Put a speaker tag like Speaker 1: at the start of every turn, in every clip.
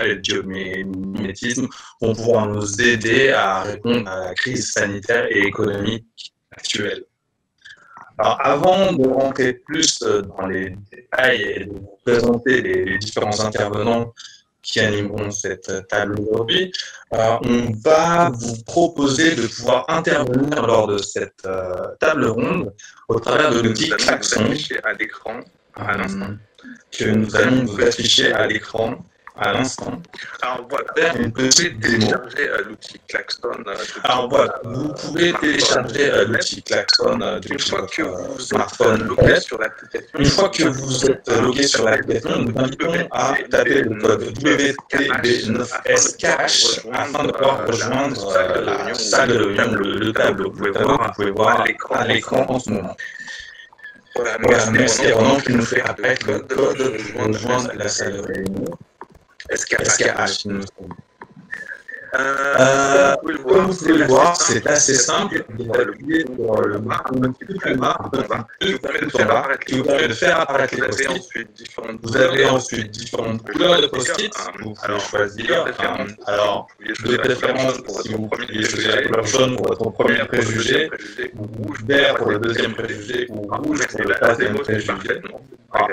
Speaker 1: médical et le biomimétisme vont pouvoir nous aider à répondre à la crise sanitaire et économique actuelle. Alors, avant de rentrer plus dans les détails et de vous présenter les différents intervenants qui animeront cette table aujourd'hui, on va vous proposer de pouvoir intervenir lors de cette table ronde au travers de l'outil Klaxon
Speaker 2: à l'écran à l'instant.
Speaker 1: Que nous allons vous afficher à l'écran à l'instant.
Speaker 2: Alors voilà,
Speaker 1: faire une petite démo.
Speaker 2: L'outil Klaxon.
Speaker 1: Alors voilà, vous pouvez télécharger l'outil Klaxon depuis votre smartphone. Une fois que vous êtes logué sur l'application, nous vous invitons à taper le code WTB9SCache afin de pouvoir rejoindre la salle de réunion, le tableau. Le tableau que vous pouvez voir à l'écran en ce moment. Voilà, merci Ronan qui nous fait apparaître le code pour rejoindre la salle de réunion. SKH, il me semble. Comme vous pouvez le voir, c'est assez simple. Vous appuyez sur le bouton un petit peu plus bas, qui vous permet de faire apparaître les post-it. Vous avez ensuite différentes couleurs de post-it. Vous pouvez choisir. Alors, de préférence, si vous pouviez choisir la couleur jaune pour votre premier préjugé, ou vert pour le deuxième préjugé, ou rouge pour le troisième préjugé.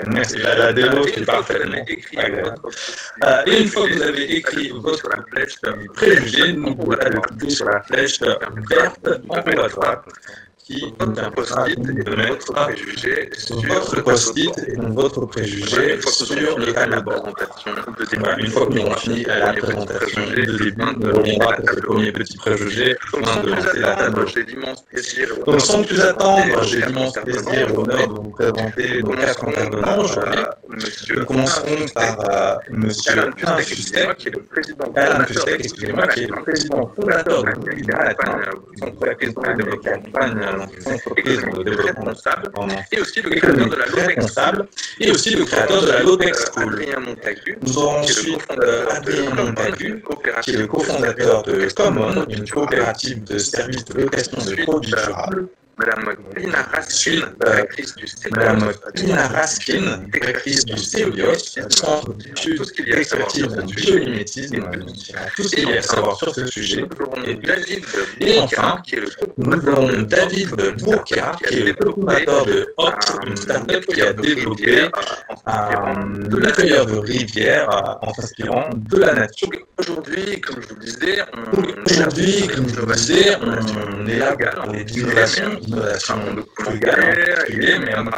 Speaker 1: Merci, la démo est parfaitement agréable. Et une fois que vous avez écrit votre préjugé, n'oubliez pas de cliquer sur la flèche verte en haut à droite qui vous permettra de mettre votre post-it et donc votre préjugé sur le tableau de bord. Une fois que nous aurons fini la présentation de début, nous reviendrons après ce premier petit préjugé afin de lancer la table. Donc sans plus attendre, j'ai l'immense plaisir et l'honneur de vous présenter nos 4 intervenants aujourd'hui. Nous commencerons par Monsieur Alain Fustek, qui est le président fondateur de Manhattan, qui accompagne l'entreprise dans le développement et aussi le créateur de la responsable et aussi le créateur de la Lodex School. Nous aurons ensuite Adrien Montagu, qui est le cofondateur de Common, une coopérative de services de location de produits durables. Madame Pina Raskin, directrice du CEBIOS, Centre d'études d'expertise en biomimétisme, tout ce qu'il y a à savoir sur ce sujet. Et enfin, nous avons David Bourka, qui est le cofondateur de Opt, une start-up qui a développé de l'accueilleur de rivière en s'inspirant de la nature. Aujourd'hui, comme je vous le disais, on est là pour parler d'innovation locale, mais avant de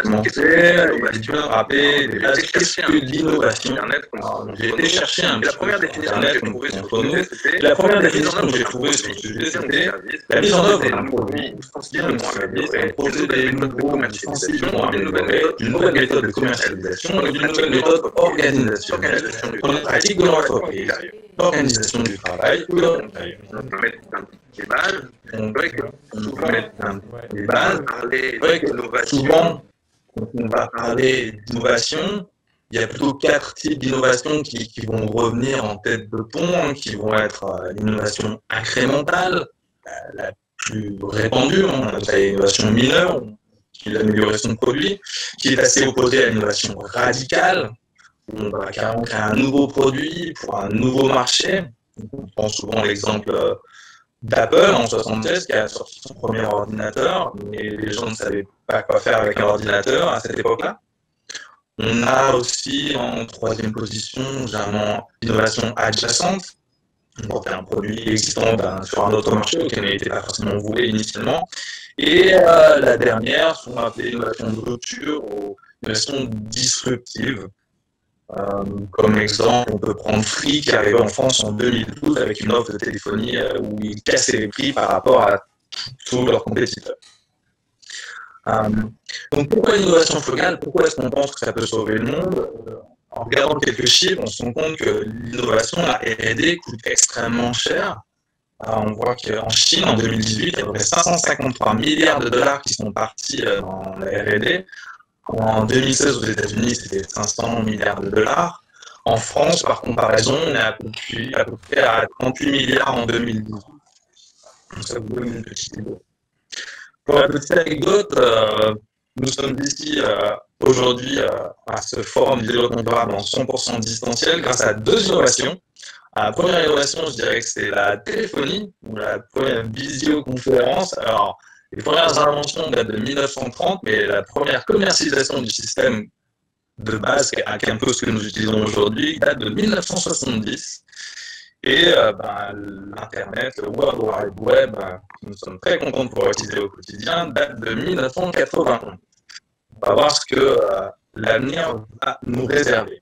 Speaker 1: commencer, il est bien de rappeler déjà qu'est-ce que l'innovation. J'ai été chercher un petit peu sur Internet, entre nous. La première définition que j'ai trouvée sur le sujet, c'était la mise en œuvre d'un produit ou service, proposer des nouveaux ustensiles ou une nouvelle méthode de commercialisation et une nouvelle méthode organisationnelle pour la pratique de l'entreprise, l'organisation du travail ou de l'employé. On peut mettre des bases, souvent, quand on va parler d'innovation, il y a plutôt 4 types d'innovation qui vont revenir en tête de pont, qui vont être l'innovation incrémentale, la plus répandue, on appelle l'innovation mineure, qui est l'amélioration de produits, qui est assez opposée à l'innovation radicale, où on va carrément créer un nouveau produit pour un nouveau marché. On prend souvent l'exemple d'Apple en 1976 qui a sorti son premier ordinateur, mais les gens ne savaient pas quoi faire avec un ordinateur à cette époque-là. On a aussi en 3e position, généralement, l'innovation adjacente. On fait un produit existant sur un autre marché auquel il n'était pas forcément voué initialement. Et la dernière, sont appelées innovation de rupture ou innovation disruptive. Comme exemple, on peut prendre Free qui est arrivé en France en 2012 avec une offre de téléphonie où ils cassaient les prix par rapport à tous leurs compétiteurs. Donc pourquoi l'innovation focale? Pourquoi est-ce qu'on pense que ça peut sauver le monde? En regardant quelques chiffres, on se rend compte que l'innovation, la R&D, coûte extrêmement cher. On voit qu'en Chine, en 2018, il y a à peu près 553 milliards de dollars qui sont partis dans la R&D. En 2016, aux États-Unis, c'était 500 milliards de dollars. En France, par comparaison, on est à peu près à 38 milliards en 2018. Donc ça vous donne une petite idée. Pour la petite anecdote, nous sommes ici aujourd'hui à ce forum du développement durable en 100% distanciel grâce à 2 innovations. La première innovation, je dirais que c'est la téléphonie, ou la première visioconférence. Alors, les premières inventions datent de 1930, mais la première commercialisation du système de base, qui est un peu ce que nous utilisons aujourd'hui, date de 1970. Et l'Internet, le World Wide Web, nous sommes très contents de pouvoir utiliser au quotidien, date de 1991. On va voir ce que l'avenir va nous réserver.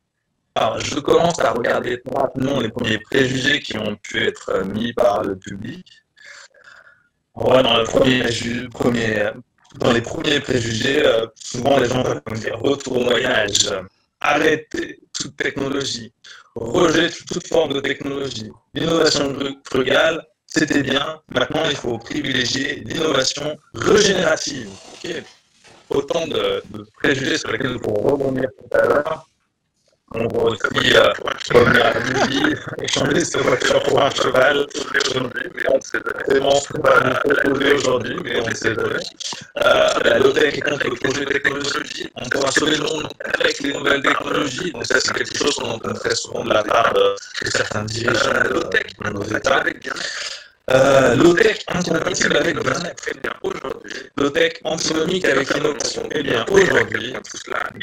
Speaker 1: Alors, je commence à regarder rapidement les premiers préjugés qui ont pu être mis par le public. On voit dans les premiers préjugés, souvent les gens vont dire retour au Moyen-Âge, arrêter toute technologie, rejet toute forme de technologie. L'innovation frugale, c'était bien, maintenant il faut privilégier l'innovation régénérative. Okay. Autant de préjugés sur lesquels nous pourrons rebondir tout à l'heure. On va aussi revenir à Lily, échanger sa voiture pour un cheval. C'est bon, je ne peux pas vous proposer aujourd'hui, mais on sait jamais. La low-tech est contre le projet technologique. On pourra sauver le monde avec les nouvelles technologies. Donc ça, c'est quelque chose qu'on entend très souvent de la part de certains dirigeants de la low-tech dans nos États. Low-tech incompatible avec le bien-être, très bien aujourd'hui. Low-tech antinomique avec l'innovation, eh bien aujourd'hui.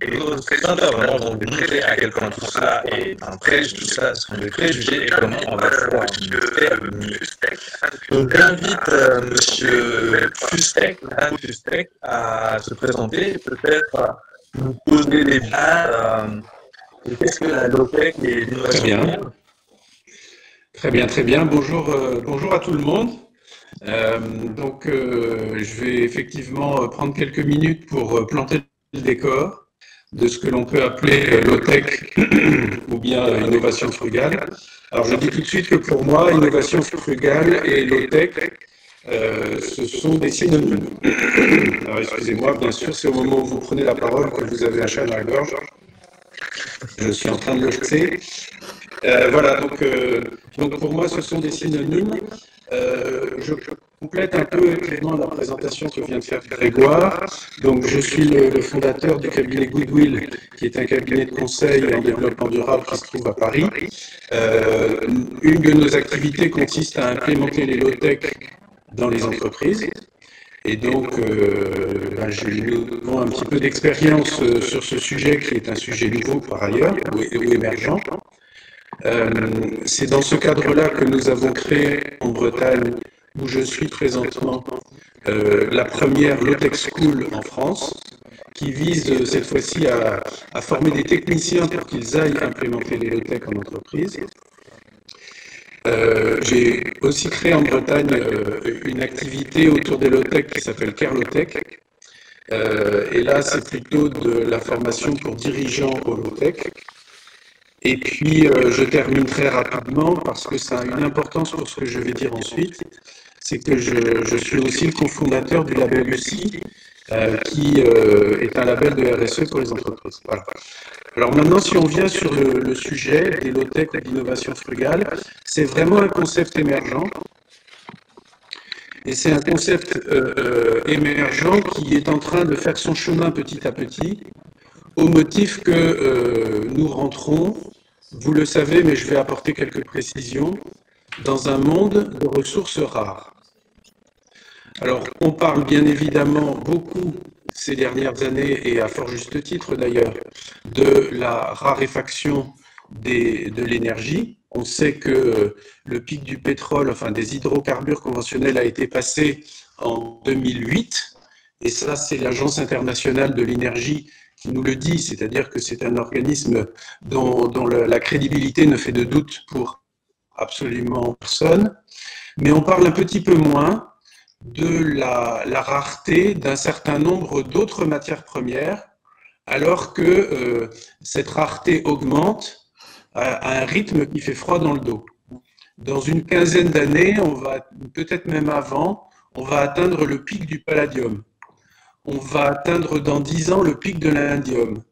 Speaker 1: Et nos intervenants vont vous montrer à quel point tout cela est un préjugé, tout cela sont des préjugés et comment on va pouvoir faire mieux. Donc j'invite M. Fustek à se présenter, peut-être nous poser des bases. Qu'est-ce que la low-tech et l'innovation?
Speaker 3: Très bien. Bonjour à tout le monde. Je vais effectivement prendre quelques minutes pour planter le décor de ce que l'on peut appeler low-tech ou bien innovation frugale. Alors je dis tout de suite que pour moi, innovation frugale et low-tech, ce sont des synonymes. Alors excusez-moi, bien sûr, c'est au moment où vous prenez la parole que vous avez un chat dans la gorge. Je suis en train de le chasser. Donc pour moi, ce sont des synonymes. Je complète un peu clairement la présentation que vient de faire Grégoire. Donc, je suis le fondateur du cabinet Goodwill, qui est un cabinet de conseil en développement durable qui se trouve à Paris. Une de nos activités consiste à implémenter les low-tech dans les entreprises. Et donc, j'ai eu un petit peu d'expérience sur ce sujet, qui est un sujet nouveau par ailleurs, ou émergent. C'est dans ce cadre-là que nous avons créé en Bretagne, où je suis présentement, la première low-tech school en France, qui vise cette fois-ci à former des techniciens pour qu'ils aillent implémenter les low-tech en entreprise. J'ai aussi créé en Bretagne une activité autour des low-tech qui s'appelle Care Low-tech. Et là, c'est plutôt de la formation pour dirigeants au low-tech. Et puis, je termine très rapidement parce que ça a une importance pour ce que je vais dire ensuite. C'est que je suis aussi le cofondateur du label UCI, qui est un label de RSE pour les entreprises. Voilà. Alors maintenant, si on vient sur le sujet des low-tech et d'innovation frugale, c'est vraiment un concept émergent. Et c'est un concept émergent qui est en train de faire son chemin petit à petit, au motif que nous rentrons, vous le savez, mais je vais apporter quelques précisions, dans un monde de ressources rares. Alors, on parle bien évidemment beaucoup ces dernières années, et à fort juste titre d'ailleurs, de la raréfaction de l'énergie. On sait que le pic du pétrole, enfin des hydrocarbures conventionnels, a été passé en 2008, et ça c'est l'Agence internationale de l'énergie qui nous le dit, c'est-à-dire que c'est un organisme dont la crédibilité ne fait de doute pour absolument personne, mais on parle un petit peu moins de la rareté d'un certain nombre d'autres matières premières, alors que cette rareté augmente à un rythme qui fait froid dans le dos. Dans une quinzaine d'années, peut-être même avant, on va atteindre le pic du palladium. On va atteindre dans 10 ans le pic de l'indium.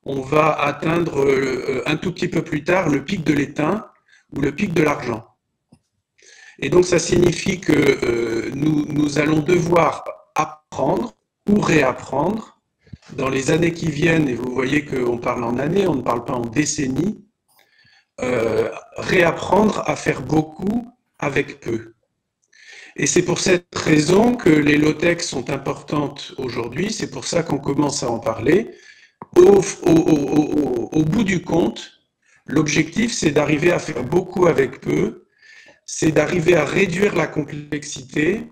Speaker 3: On va atteindre un tout petit peu plus tard le pic de l'étain ou le pic de l'argent. Et donc ça signifie que nous allons devoir apprendre ou réapprendre dans les années qui viennent, et vous voyez qu'on parle en années, on ne parle pas en décennies, réapprendre à faire beaucoup avec peu. Et c'est pour cette raison que les low-tech sont importantes aujourd'hui, c'est pour ça qu'on commence à en parler. Au bout du compte, l'objectif, c'est d'arriver à faire beaucoup avec peu, c'est d'arriver à réduire la complexité,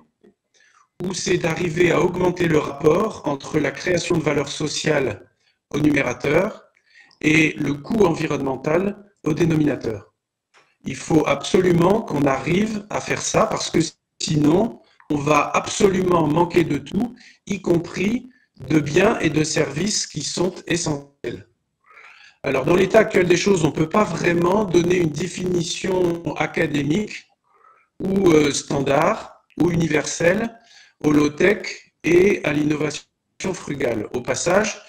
Speaker 3: ou c'est d'arriver à augmenter le rapport entre la création de valeur sociale au numérateur et le coût environnemental au dénominateur. Il faut absolument qu'on arrive à faire ça parce que sinon, on va absolument manquer de tout, y compris de biens et de services qui sont essentiels. Alors, dans l'état actuel des choses, on ne peut pas vraiment donner une définition académique ou standard ou universelle au low-tech et à l'innovation frugale. Au passage,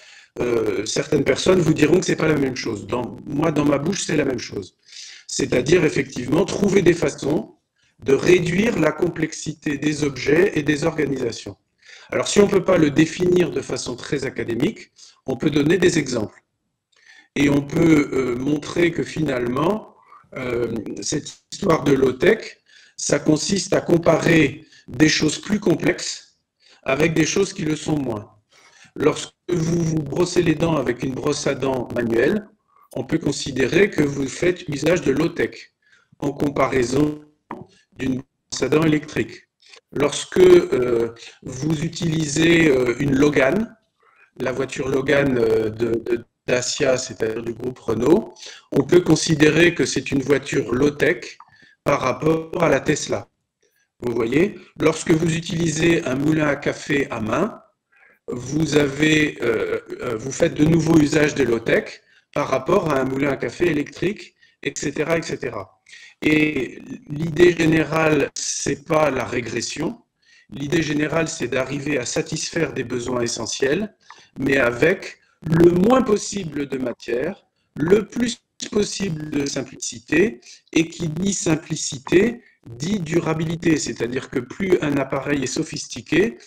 Speaker 3: certaines personnes vous diront que ce n'est pas la même chose. Moi, dans ma bouche, c'est la même chose. C'est-à-dire, effectivement, trouver des façons de réduire la complexité des objets et des organisations. Alors, si on ne peut pas le définir de façon très académique, on peut donner des exemples. Et on peut montrer que finalement, cette histoire de low-tech, ça consiste à comparer des choses plus complexes avec des choses qui le sont moins. Lorsque vous vous brossez les dents avec une brosse à dents manuelle, on peut considérer que vous faites usage de low-tech en comparaison d'une brosse à dents électrique. Lorsque vous utilisez une Logan, la voiture Logan de Dacia, c'est-à-dire du groupe Renault, on peut considérer que c'est une voiture low-tech par rapport à la Tesla. Vous voyez, lorsque vous utilisez un moulin à café à main, vous faites de nouveau usage de low-tech par rapport à un moulin à café électrique, etc., etc. Et l'idée générale, c'est pas la régression. L'idée générale, c'est d'arriver à satisfaire des besoins essentiels, mais avec le moins possible de matière, le plus possible de simplicité, et qui dit simplicité, dit durabilité, c'est-à-dire que plus un appareil est sophistiqué,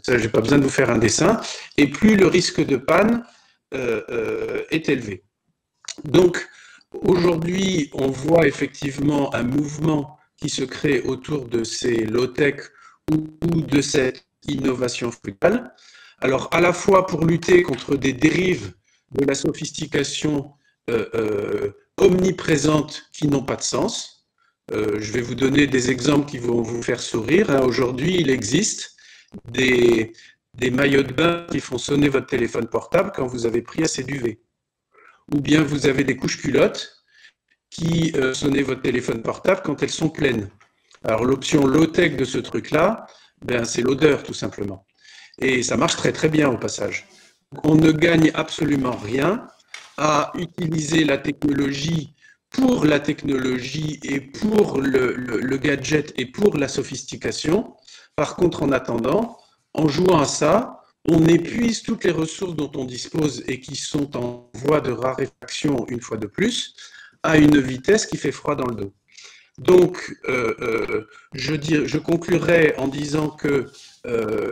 Speaker 3: ça j'ai pas besoin de vous faire un dessin, et plus le risque de panne est élevé. Donc aujourd'hui, on voit effectivement un mouvement qui se crée autour de ces low-tech ou de cette innovation frugale. Alors à la fois pour lutter contre des dérives de la sophistication omniprésente qui n'ont pas de sens. Je vais vous donner des exemples qui vont vous faire sourire. Aujourd'hui, il existe des maillots de bain qui font sonner votre téléphone portable quand vous avez pris assez d'UV. Ou bien vous avez des couches culottes qui sonnent votre téléphone portable quand elles sont pleines. Alors l'option low-tech de ce truc-là, ben, c'est l'odeur tout simplement. Et ça marche très très bien au passage. On ne gagne absolument rien à utiliser la technologie pour la technologie et pour le gadget et pour la sophistication. Par contre, en attendant, en jouant à ça, on épuise toutes les ressources dont on dispose et qui sont en voie de raréfaction une fois de plus, à une vitesse qui fait froid dans le dos. Donc, je conclurai en disant que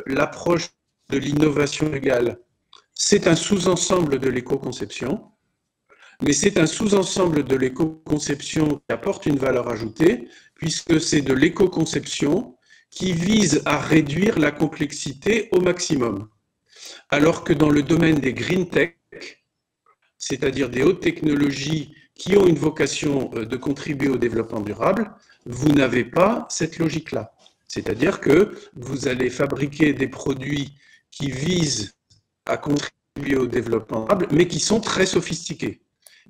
Speaker 3: l'approche de l'innovation légale, c'est un sous-ensemble de l'éco-conception, mais c'est un sous-ensemble de l'éco-conception qui apporte une valeur ajoutée, puisque c'est de l'éco-conception qui vise à réduire la complexité au maximum. Alors que dans le domaine des green tech, c'est-à-dire des hautes technologies qui ont une vocation de contribuer au développement durable, vous n'avez pas cette logique-là. C'est-à-dire que vous allez fabriquer des produits qui visent à contribuer au développement durable, mais qui sont très sophistiqués.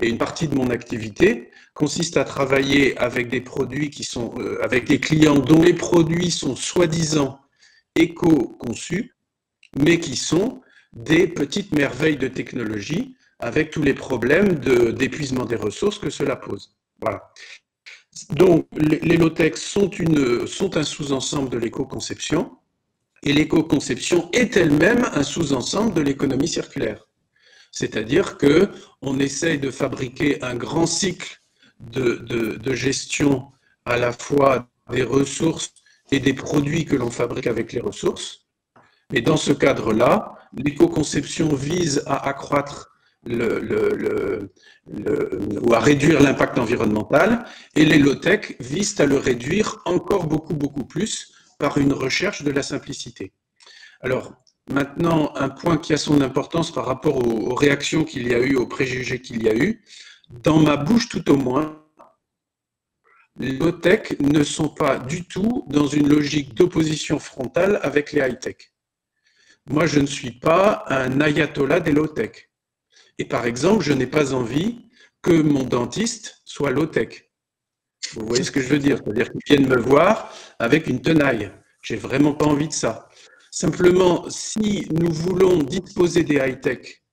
Speaker 3: Et une partie de mon activité consiste à travailler avec des produits qui sont, avec des clients dont les produits sont soi-disant éco-conçus, mais qui sont des petites merveilles de technologie avec tous les problèmes d'épuisement des ressources que cela pose. Voilà. Donc, les low-tech sont un sous-ensemble de l'éco-conception, et l'éco-conception est elle-même un sous-ensemble de l'économie circulaire. C'est-à-dire qu'on essaye de fabriquer un grand cycle de gestion à la fois des ressources et des produits que l'on fabrique avec les ressources. Et dans ce cadre-là, l'éco-conception vise à accroître ou à réduire l'impact environnemental, et les low-tech visent à le réduire encore beaucoup plus par une recherche de la simplicité. Alors, maintenant, un point qui a son importance par rapport aux réactions qu'il y a eu, aux préjugés qu'il y a eu, dans ma bouche tout au moins, les low-tech ne sont pas du tout dans une logique d'opposition frontale avec les high-tech. Moi, je ne suis pas un ayatollah des low-tech. Et par exemple, je n'ai pas envie que mon dentiste soit low-tech. Vous voyez ce que je veux dire? C'est-à-dire qu'il vienne me voir avec une tenaille. J'ai vraiment pas envie de ça. Simplement, si nous voulons disposer des high-tech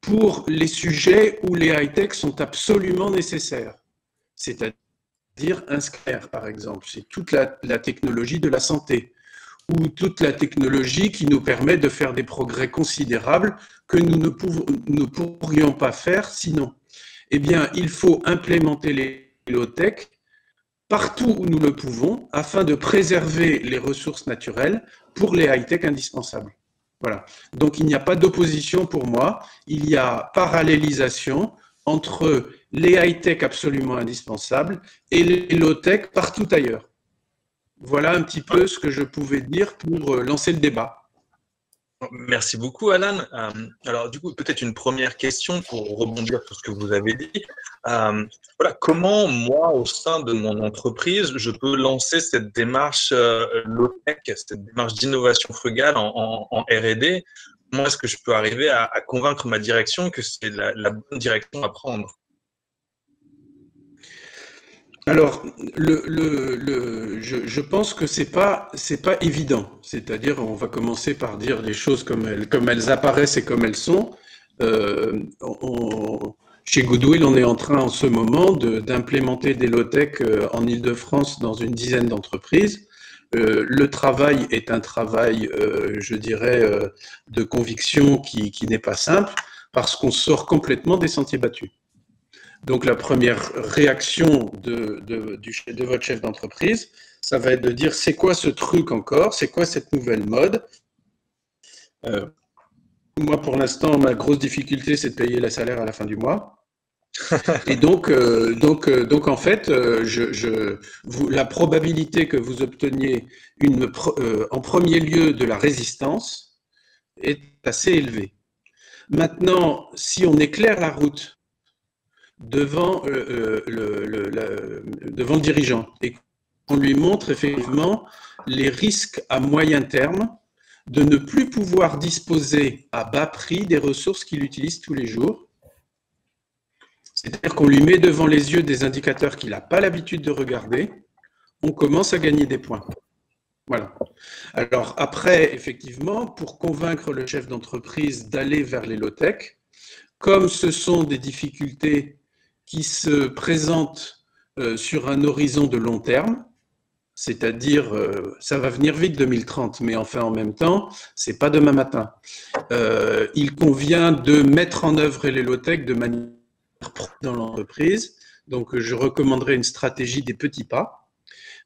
Speaker 3: pour les sujets où les high-tech sont absolument nécessaires, c'est-à-dire un scanner, par exemple, c'est toute la technologie de la santé, ou toute la technologie qui nous permet de faire des progrès considérables que nous ne pourrions pas faire sinon. Eh bien, il faut implémenter les low-tech partout où nous le pouvons afin de préserver les ressources naturelles pour les high-tech indispensables. Voilà. Donc, il n'y a pas d'opposition pour moi, il y a parallélisation entre les high-tech absolument indispensables et les low-tech partout ailleurs. Voilà un petit peu ce que je pouvais dire pour lancer le débat.
Speaker 1: Merci beaucoup, Alan. Alors, du coup, peut-être une première question pour rebondir sur ce que vous avez dit. Voilà, comment, moi, au sein de mon entreprise, je peux lancer cette démarche low-tech, cette démarche d'innovation frugale en R&D? Comment est-ce que je peux arriver à convaincre ma direction que c'est la bonne direction à prendre?
Speaker 3: Alors, je pense que c'est pas évident. C'est-à-dire, on va commencer par dire les choses comme elles apparaissent et comme elles sont. Chez Goodwill, on est en train en ce moment d'implémenter des low-tech en Île-de-France dans une dizaine d'entreprises. Le travail est un travail, je dirais, de conviction qui n'est pas simple parce qu'on sort complètement des sentiers battus. Donc la première réaction de votre chef d'entreprise, ça va être de dire c'est quoi ce truc encore, c'est quoi cette nouvelle mode. Moi pour l'instant ma grosse difficulté c'est de payer le salaire à la fin du mois. Et donc en fait la probabilité que vous obteniez en premier lieu de la résistance est assez élevée. Maintenant, si on éclaire la route devant le dirigeant et qu'on lui montre effectivement les risques à moyen terme de ne plus pouvoir disposer à bas prix des ressources qu'il utilise tous les jours. C'est-à-dire qu'on lui met devant les yeux des indicateurs qu'il n'a pas l'habitude de regarder, on commence à gagner des points. Voilà. Alors après, effectivement, pour convaincre le chef d'entreprise d'aller vers les low-tech, comme ce sont des difficultés qui se présentent sur un horizon de long terme, c'est-à-dire ça va venir vite 2030, mais enfin en même temps, c'est pas demain matin. Il convient de mettre en œuvre les low-tech de manière propre dans l'entreprise. Donc je recommanderais une stratégie des petits pas.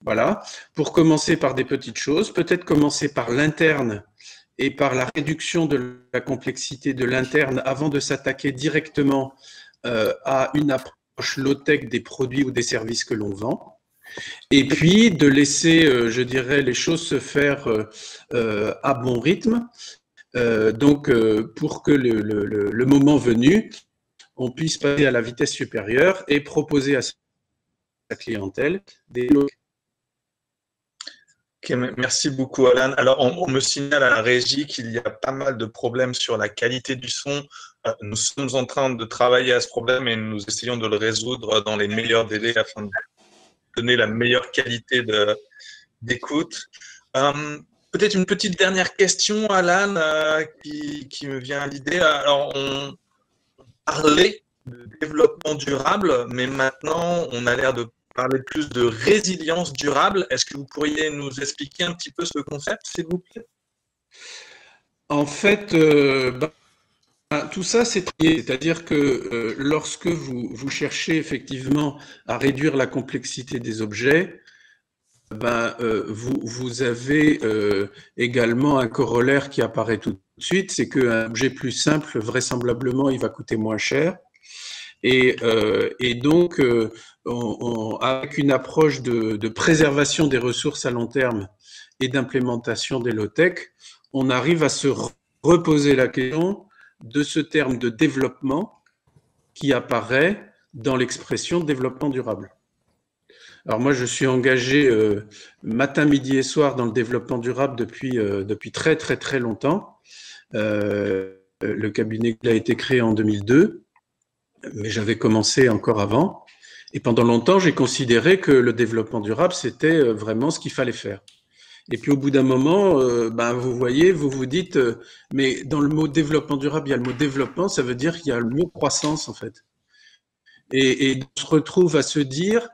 Speaker 3: Voilà, pour commencer par des petites choses, peut-être commencer par l'interne et par la réduction de la complexité de l'interne avant de s'attaquer directement à une approche low-tech des produits ou des services que l'on vend, et puis de laisser, je dirais, les choses se faire à bon rythme, pour que le moment venu, on puisse passer à la vitesse supérieure et proposer à sa clientèle des low-tech.
Speaker 1: Okay, merci beaucoup, Alan. Alors, on me signale à la régie qu'il y a pas mal de problèmes sur la qualité du son. Nous sommes en train de travailler à ce problème et nous essayons de le résoudre dans les meilleurs délais afin de donner la meilleure qualité d'écoute. Peut-être une petite dernière question, Alan, qui me vient à l'idée. Alors, on parlait de développement durable, mais maintenant, on a l'air de parler plus de résilience durable. Est-ce que vous pourriez nous expliquer un petit peu ce concept, s'il vous plaît?
Speaker 3: En fait, tout ça, c'est lié. C'est-à-dire que lorsque vous cherchez effectivement à réduire la complexité des objets, vous avez également un corollaire qui apparaît tout de suite, c'est qu'un objet plus simple, vraisemblablement, il va coûter moins cher. Et donc, avec une approche de préservation des ressources à long terme et d'implémentation des low-tech, on arrive à se reposer la question de ce terme de développement qui apparaît dans l'expression développement durable. Alors moi, je suis engagé matin, midi et soir dans le développement durable depuis très très très longtemps. Le cabinet a été créé en 2002, mais j'avais commencé encore avant. Et pendant longtemps, j'ai considéré que le développement durable, c'était vraiment ce qu'il fallait faire. Et puis au bout d'un moment, vous voyez, vous vous dites, mais dans le mot développement durable, il y a le mot développement, ça veut dire qu'il y a le mot croissance en fait. Et on se retrouve à se dire,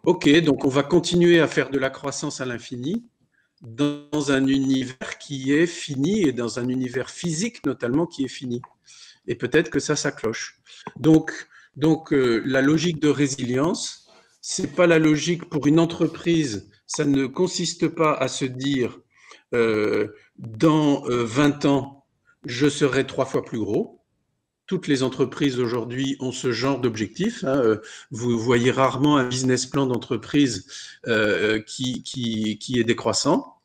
Speaker 3: ok, donc on va continuer à faire de la croissance à l'infini dans un univers qui est fini et dans un univers physique notamment qui est fini. Et peut-être que ça cloche. Donc la logique de résilience, c'est pas la logique pour une entreprise. Ça ne consiste pas à se dire dans 20 ans, je serai 3 fois plus gros. Toutes les entreprises aujourd'hui ont ce genre d'objectif. Hein. Vous voyez rarement un business plan d'entreprise qui est décroissant.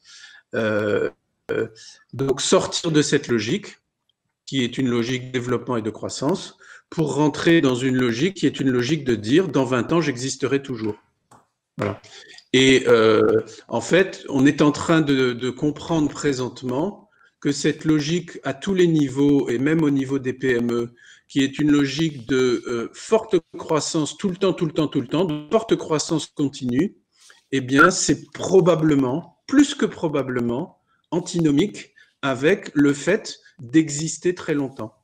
Speaker 3: Donc sortir de cette logique, qui est une logique de développement et de croissance, pour rentrer dans une logique qui est une logique de dire dans 20 ans, j'existerai toujours. Voilà. Et en fait, on est en train de comprendre présentement que cette logique à tous les niveaux, et même au niveau des PME, qui est une logique de forte croissance tout le temps, de forte croissance continue, eh bien, c'est probablement, plus que probablement, antinomique avec le fait d'exister très longtemps.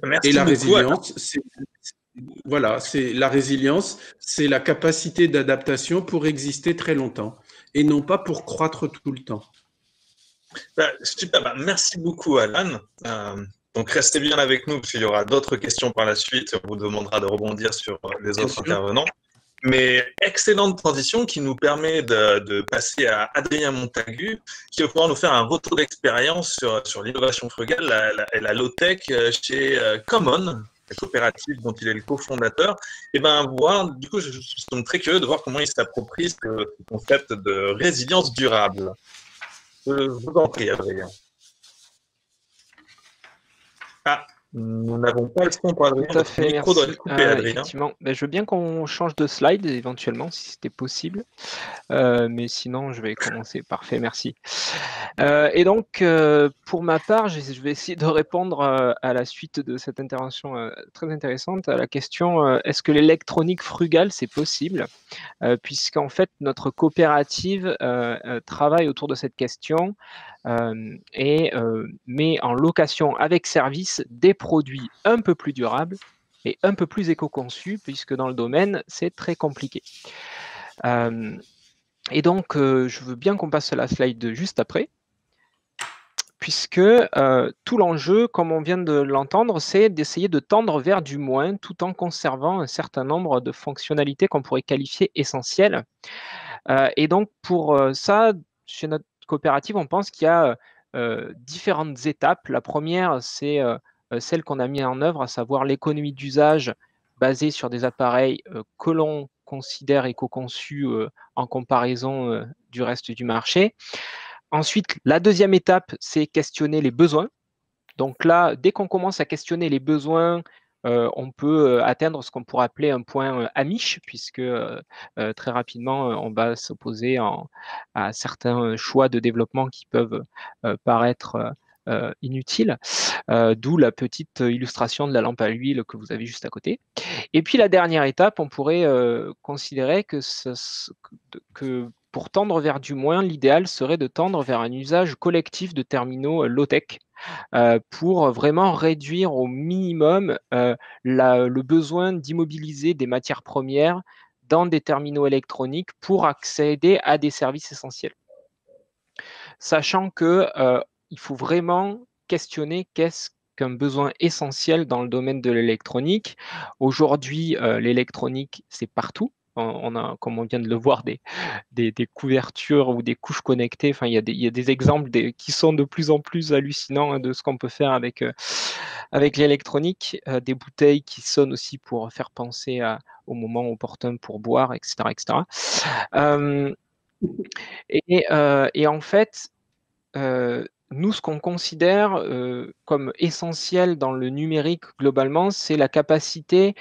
Speaker 1: Merci
Speaker 3: et la
Speaker 1: beaucoup,
Speaker 3: résilience, c'est la résilience, c'est la capacité d'adaptation pour exister très longtemps et non pas pour croître tout le temps.
Speaker 1: Super, merci beaucoup Alan. Donc restez bien avec nous parce qu'il y aura d'autres questions par la suite. On vous demandera de rebondir sur les autres intervenants. Mais excellente transition qui nous permet de passer à Adrien Montagu, qui va pouvoir nous faire un retour d'expérience sur l'innovation frugale et la low-tech chez Common, la coopérative dont il est le cofondateur. Et voir, du coup, je suis donc très curieux de voir comment il s'approprie ce concept de résilience durable. Je vous en prie, Adrien. Nous n'avons pas le son pour Adrien.
Speaker 4: Tout à fait,
Speaker 1: le micro doit être coupé, Adrien.
Speaker 4: Effectivement. Je veux bien qu'on change de slide éventuellement, si c'était possible. Mais sinon, je vais commencer. Parfait, merci. Et donc, pour ma part, je vais essayer de répondre à la suite de cette intervention très intéressante à la question est-ce que l'électronique frugale, c'est possible puisqu'en fait, notre coopérative travaille autour de cette question et met en location avec service des produits un peu plus durables et un peu plus éco-conçus, puisque dans le domaine, c'est très compliqué. Et donc, je veux bien qu'on passe à la slide juste après, puisque tout l'enjeu, comme on vient de l'entendre, c'est d'essayer de tendre vers du moins, tout en conservant un certain nombre de fonctionnalités qu'on pourrait qualifier essentielles. Et donc, pour ça, chez notre coopérative, on pense qu'il y a différentes étapes. La première, c'est celle qu'on a mis en œuvre, à savoir l'économie d'usage basée sur des appareils que l'on considère éco-conçus en comparaison du reste du marché. Ensuite, la deuxième étape, c'est questionner les besoins. Donc là, dès qu'on commence à questionner les besoins, on peut atteindre ce qu'on pourrait appeler un point Amish, puisque très rapidement, on va s'opposer à certains choix de développement qui peuvent paraître inutiles, d'où la petite illustration de la lampe à huile que vous avez juste à côté. Et puis la dernière étape, on pourrait considérer que pour tendre vers du moins, l'idéal serait de tendre vers un usage collectif de terminaux low-tech pour vraiment réduire au minimum le besoin d'immobiliser des matières premières dans des terminaux électroniques pour accéder à des services essentiels. Sachant qu'il faut vraiment questionner qu'est-ce qu'un besoin essentiel dans le domaine de l'électronique. Aujourd'hui, l'électronique, c'est partout. comme on vient de le voir, des couvertures ou des couches connectées. Enfin, il y a des exemples qui sont de plus en plus hallucinants de ce qu'on peut faire avec l'électronique. Des bouteilles qui sonnent aussi pour faire penser au moment opportun pour boire, etc. etc. Et en fait, nous, ce qu'on considère comme essentiel dans le numérique globalement, c'est la capacité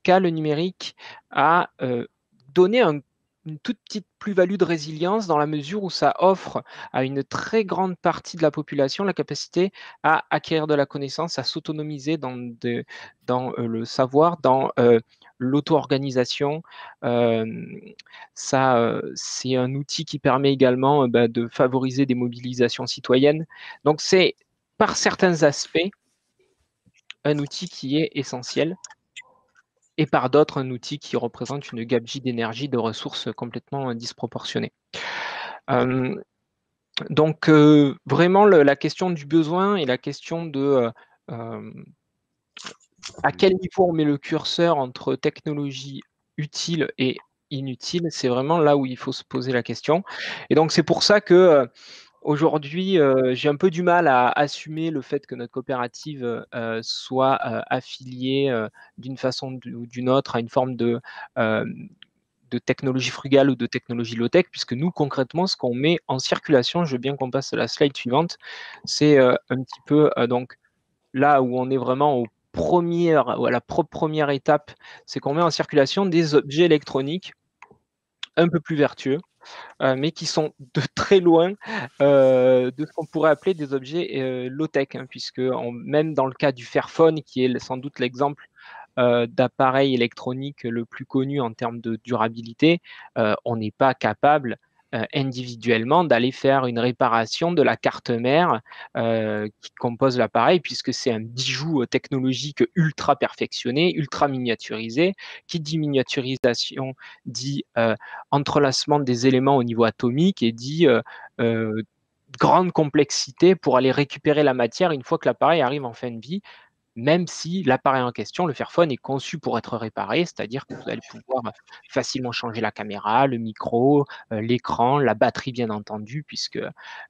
Speaker 4: qu'a le numérique à donner une toute petite plus-value de résilience dans la mesure où ça offre à une très grande partie de la population la capacité à acquérir de la connaissance, à s'autonomiser dans le savoir, dans l'auto-organisation. C'est un outil qui permet également de favoriser des mobilisations citoyennes. Donc c'est par certains aspects un outil qui est essentiel et par d'autres un outil qui représente une gabegie d'énergie, de ressources complètement disproportionnée. Donc vraiment la question du besoin et la question de à quel niveau on met le curseur entre technologie utile et inutile, c'est vraiment là où il faut se poser la question. Et donc c'est pour ça que aujourd'hui, j'ai un peu du mal à assumer le fait que notre coopérative soit affiliée d'une façon ou d'une autre à une forme de technologie frugale ou de technologie low-tech, puisque nous, concrètement, ce qu'on met en circulation, je veux bien qu'on passe à la slide suivante, c'est un petit peu donc là où on est vraiment à la première étape, c'est qu'on met en circulation des objets électroniques un peu plus vertueux, mais qui sont de très loin de ce qu'on pourrait appeler des objets low-tech, puisque même dans le cas du Fairphone, qui est sans doute l'exemple d'appareil électronique le plus connu en termes de durabilité, on n'est pas capable individuellement d'aller faire une réparation de la carte mère qui compose l'appareil, puisque c'est un bijou technologique ultra perfectionné, ultra miniaturisé. Qui dit miniaturisation dit entrelacement des éléments au niveau atomique et dit grande complexité pour aller récupérer la matière une fois que l'appareil arrive en fin de vie, même si l'appareil en question, le Fairphone, est conçu pour être réparé, c'est-à-dire que vous allez pouvoir facilement changer la caméra, le micro, l'écran, la batterie bien entendu, puisque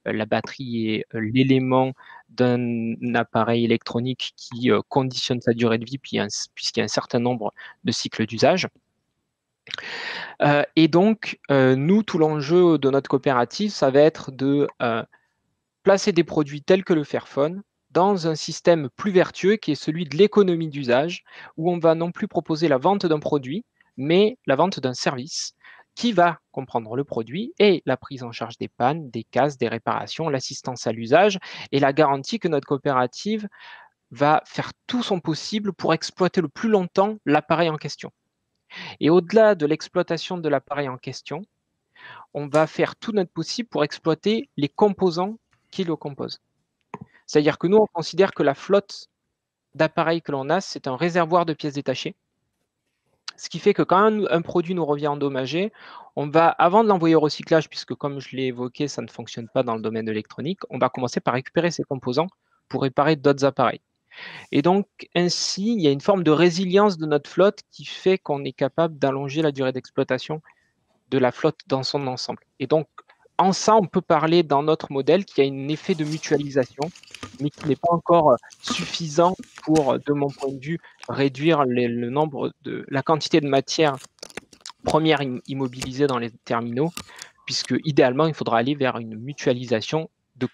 Speaker 4: la batterie est l'élément d'un appareil électronique qui conditionne sa durée de vie, puisqu'il y a un certain nombre de cycles d'usage. Et donc, nous, tout l'enjeu de notre coopérative, ça va être de placer des produits tels que le Fairphone dans un système plus vertueux qui est celui de l'économie d'usage, où on va non plus proposer la vente d'un produit, mais la vente d'un service qui va comprendre le produit et la prise en charge des pannes, des casses, des réparations, l'assistance à l'usage et la garantie que notre coopérative va faire tout son possible pour exploiter le plus longtemps l'appareil en question. Et au-delà de l'exploitation de l'appareil en question, on va faire tout notre possible pour exploiter les composants qui le composent. C'est-à-dire que nous, on considère que la flotte d'appareils que l'on a, c'est un réservoir de pièces détachées. Ce qui fait que quand un produit nous revient endommagé, on va, avant de l'envoyer au recyclage, puisque comme je l'ai évoqué, ça ne fonctionne pas dans le domaine de l'électronique, on va commencer par récupérer ces composants pour réparer d'autres appareils. Et donc, ainsi, il y a une forme de résilience de notre flotte qui fait qu'on est capable d'allonger la durée d'exploitation de la flotte dans son ensemble. Et donc, en ça, on peut parler dans notre modèle qu'il y a un effet de mutualisation, mais qui n'est pas encore suffisant pour, de mon point de vue, réduire la quantité de matière première immobilisée dans les terminaux, puisque idéalement, il faudra aller vers une mutualisation de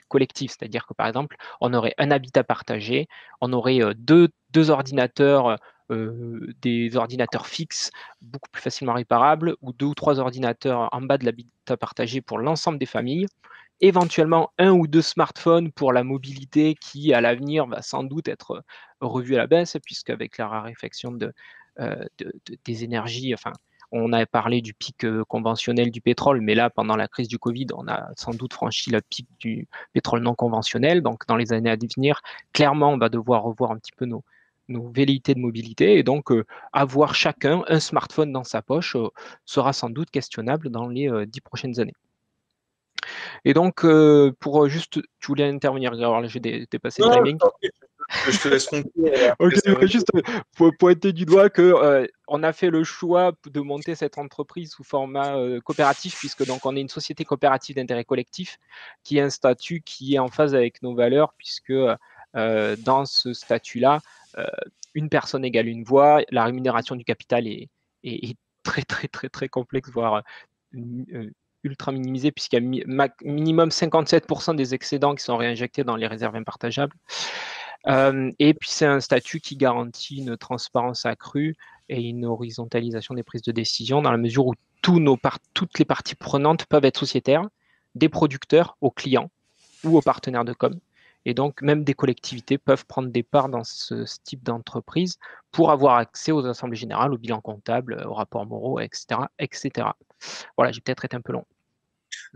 Speaker 4: collectif, c'est-à-dire que par exemple, on aurait un habitat partagé, on aurait deux ordinateurs, des ordinateurs fixes beaucoup plus facilement réparables, ou 2 ou 3 ordinateurs en bas de l'habitat partagé pour l'ensemble des familles, éventuellement 1 ou 2 smartphones pour la mobilité qui, à l'avenir, va sans doute être revue à la baisse, puisqu'avec la raréfaction des énergies, enfin, on a parlé du pic conventionnel du pétrole, mais là, pendant la crise du Covid, on a sans doute franchi le pic du pétrole non conventionnel. Donc, dans les années à venir, clairement, on va devoir revoir un petit peu nos velléités de mobilité. Et donc, avoir chacun un smartphone dans sa poche sera sans doute questionnable dans les 10 prochaines années. Et donc, pour juste, tu voulais intervenir, alors j'ai dépassé le timing.
Speaker 1: Je te laisse conclure.
Speaker 4: Ok, je voudrais juste pointer du doigt que on a fait le choix de monter cette entreprise sous format coopératif, puisque donc on est une société coopérative d'intérêt collectif, qui est un statut qui est en phase avec nos valeurs, puisque dans ce statut-là, une personne égale une voix, la rémunération du capital est très très très très complexe, voire ultra minimisée, puisqu'il y a minimum 57% des excédents qui sont réinjectés dans les réserves impartageables. Et puis c'est un statut qui garantit une transparence accrue et une horizontalisation des prises de décision, dans la mesure où toutes les parties prenantes peuvent être sociétaires, des producteurs aux clients ou aux partenaires de com. Et donc même des collectivités peuvent prendre des parts dans ce type d'entreprise pour avoir accès aux assemblées générales, au bilan comptable, aux rapports moraux, etc., etc. Voilà, j'ai peut-être été un peu long.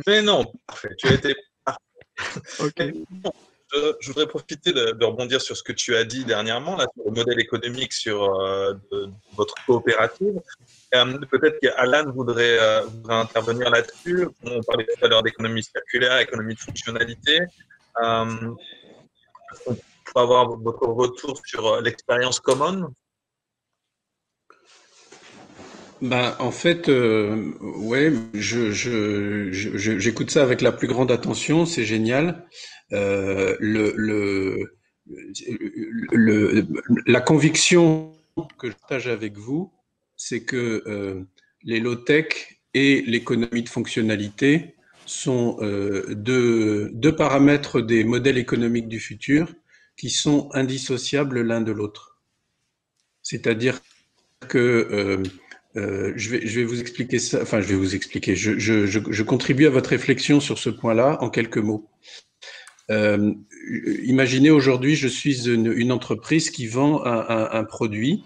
Speaker 1: Mais non, parfait. Tu as été parfait.
Speaker 4: Ok.
Speaker 1: Je voudrais profiter de rebondir sur ce que tu as dit dernièrement, là, sur le modèle économique de votre coopérative. Peut-être qu'Alan voudrait intervenir là-dessus. On parlait tout à l'heure d'économie circulaire, économie de fonctionnalité. Pour avoir votre retour sur l'expérience common.
Speaker 3: Ben, en fait, ouais, j'écoute ça avec la plus grande attention, c'est génial. La conviction que je partage avec vous, c'est que les low-tech et l'économie de fonctionnalité sont deux paramètres des modèles économiques du futur qui sont indissociables l'un de l'autre. C'est-à-dire que je vais vous expliquer ça. Enfin, je vais vous expliquer. Je contribue à votre réflexion sur ce point-là en quelques mots. Imaginez aujourd'hui, je suis une entreprise qui vend un produit.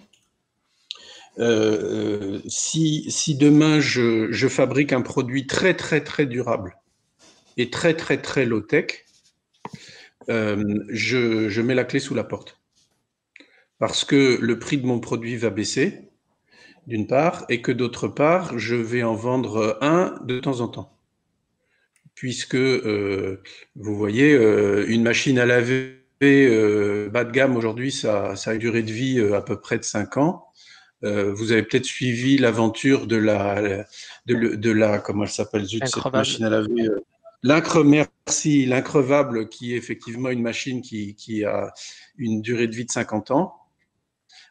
Speaker 3: Si demain je fabrique un produit très très très durable et très très très low tech, je mets la clé sous la porte parce que le prix de mon produit va baisser, d'une part, et que d'autre part, je vais en vendre un de temps en temps. Puisque, vous voyez, une machine à laver bas de gamme aujourd'hui, ça a une durée de vie à peu près de 5 ans. Vous avez peut-être suivi l'aventure de la comment elle s'appelle, cette machine à laver l'increvable, qui est effectivement une machine qui a une durée de vie de 50 ans.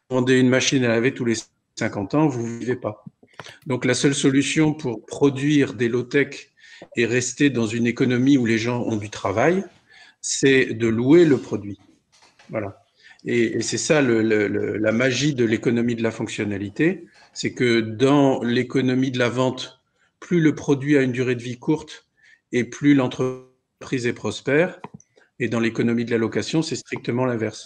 Speaker 3: Vous vendez une machine à laver tous les 50 ans, vous ne vivez pas. Donc la seule solution pour produire des low-tech et rester dans une économie où les gens ont du travail, c'est de louer le produit. Voilà. Et c'est ça la magie de l'économie de la fonctionnalité, c'est que dans l'économie de la vente, plus le produit a une durée de vie courte et plus l'entreprise est prospère. Et dans l'économie de la location, c'est strictement l'inverse.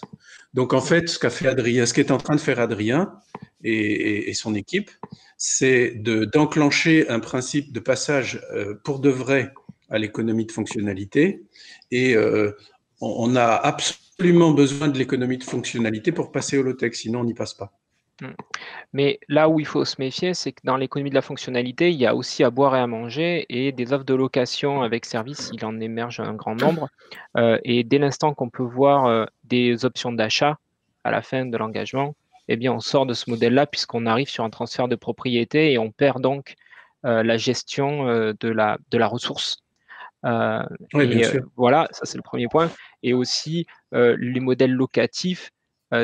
Speaker 3: Donc en fait, ce qu'est en train de faire Adrien et son équipe, c'est d'enclencher un principe de passage pour de vrai à l'économie de fonctionnalité. Et on a absolument besoin de l'économie de fonctionnalité pour passer au low-tech, sinon on n'y passe pas.
Speaker 4: Mais là où il faut se méfier, c'est que dans l'économie de la fonctionnalité, il y a aussi à boire et à manger, et des offres de location avec service, il en émerge un grand nombre. Et dès l'instant qu'on peut voir des options d'achat à la fin de l'engagement, eh bien, on sort de ce modèle-là puisqu'on arrive sur un transfert de propriété et on perd donc la gestion de la ressource.
Speaker 3: Oui, bien sûr.
Speaker 4: Voilà, ça c'est le premier point. Et aussi, les modèles locatifs,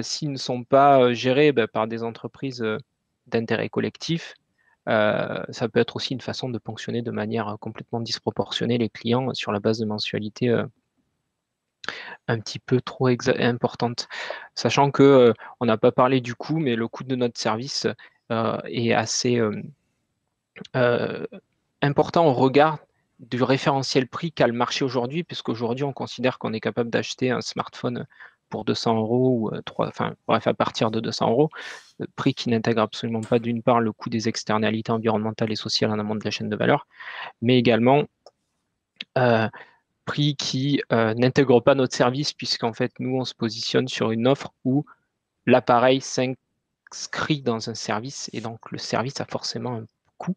Speaker 4: s'ils ne sont pas gérés par des entreprises d'intérêt collectif, ça peut être aussi une façon de ponctionner de manière complètement disproportionnée les clients sur la base de mensualités un petit peu trop importantes. Sachant que on n'a pas parlé du coût, mais le coût de notre service est assez important au regard du référentiel prix qu'a le marché aujourd'hui, puisqu'aujourd'hui, on considère qu'on est capable d'acheter un smartphone pour 200 € ou bref, à partir de 200 €, prix qui n'intègre absolument pas, d'une part, le coût des externalités environnementales et sociales en amont de la chaîne de valeur, mais également prix qui n'intègre pas notre service, puisqu'en fait, nous, on se positionne sur une offre où l'appareil s'inscrit dans un service, et donc le service a forcément un coût.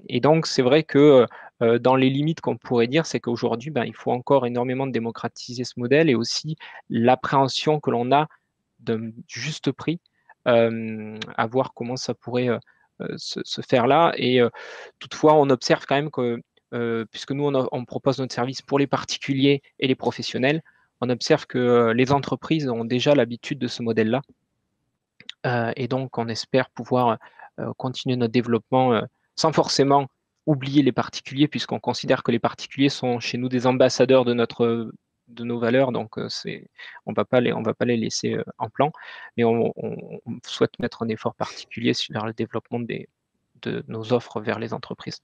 Speaker 4: Et donc, c'est vrai que dans les limites qu'on pourrait dire, c'est qu'aujourd'hui, il faut encore énormément démocratiser ce modèle et aussi l'appréhension que l'on a d'un juste prix, à voir comment ça pourrait se faire là. Et toutefois, on observe quand même que, puisque nous, on propose notre service pour les particuliers et les professionnels, on observe que les entreprises ont déjà l'habitude de ce modèle-là. Et donc, on espère pouvoir continuer notre développement sans forcément oublier les particuliers, puisqu'on considère que les particuliers sont chez nous des ambassadeurs de nos valeurs, donc on va pas les laisser en plan, mais on souhaite mettre un effort particulier vers le développement de nos offres vers les entreprises.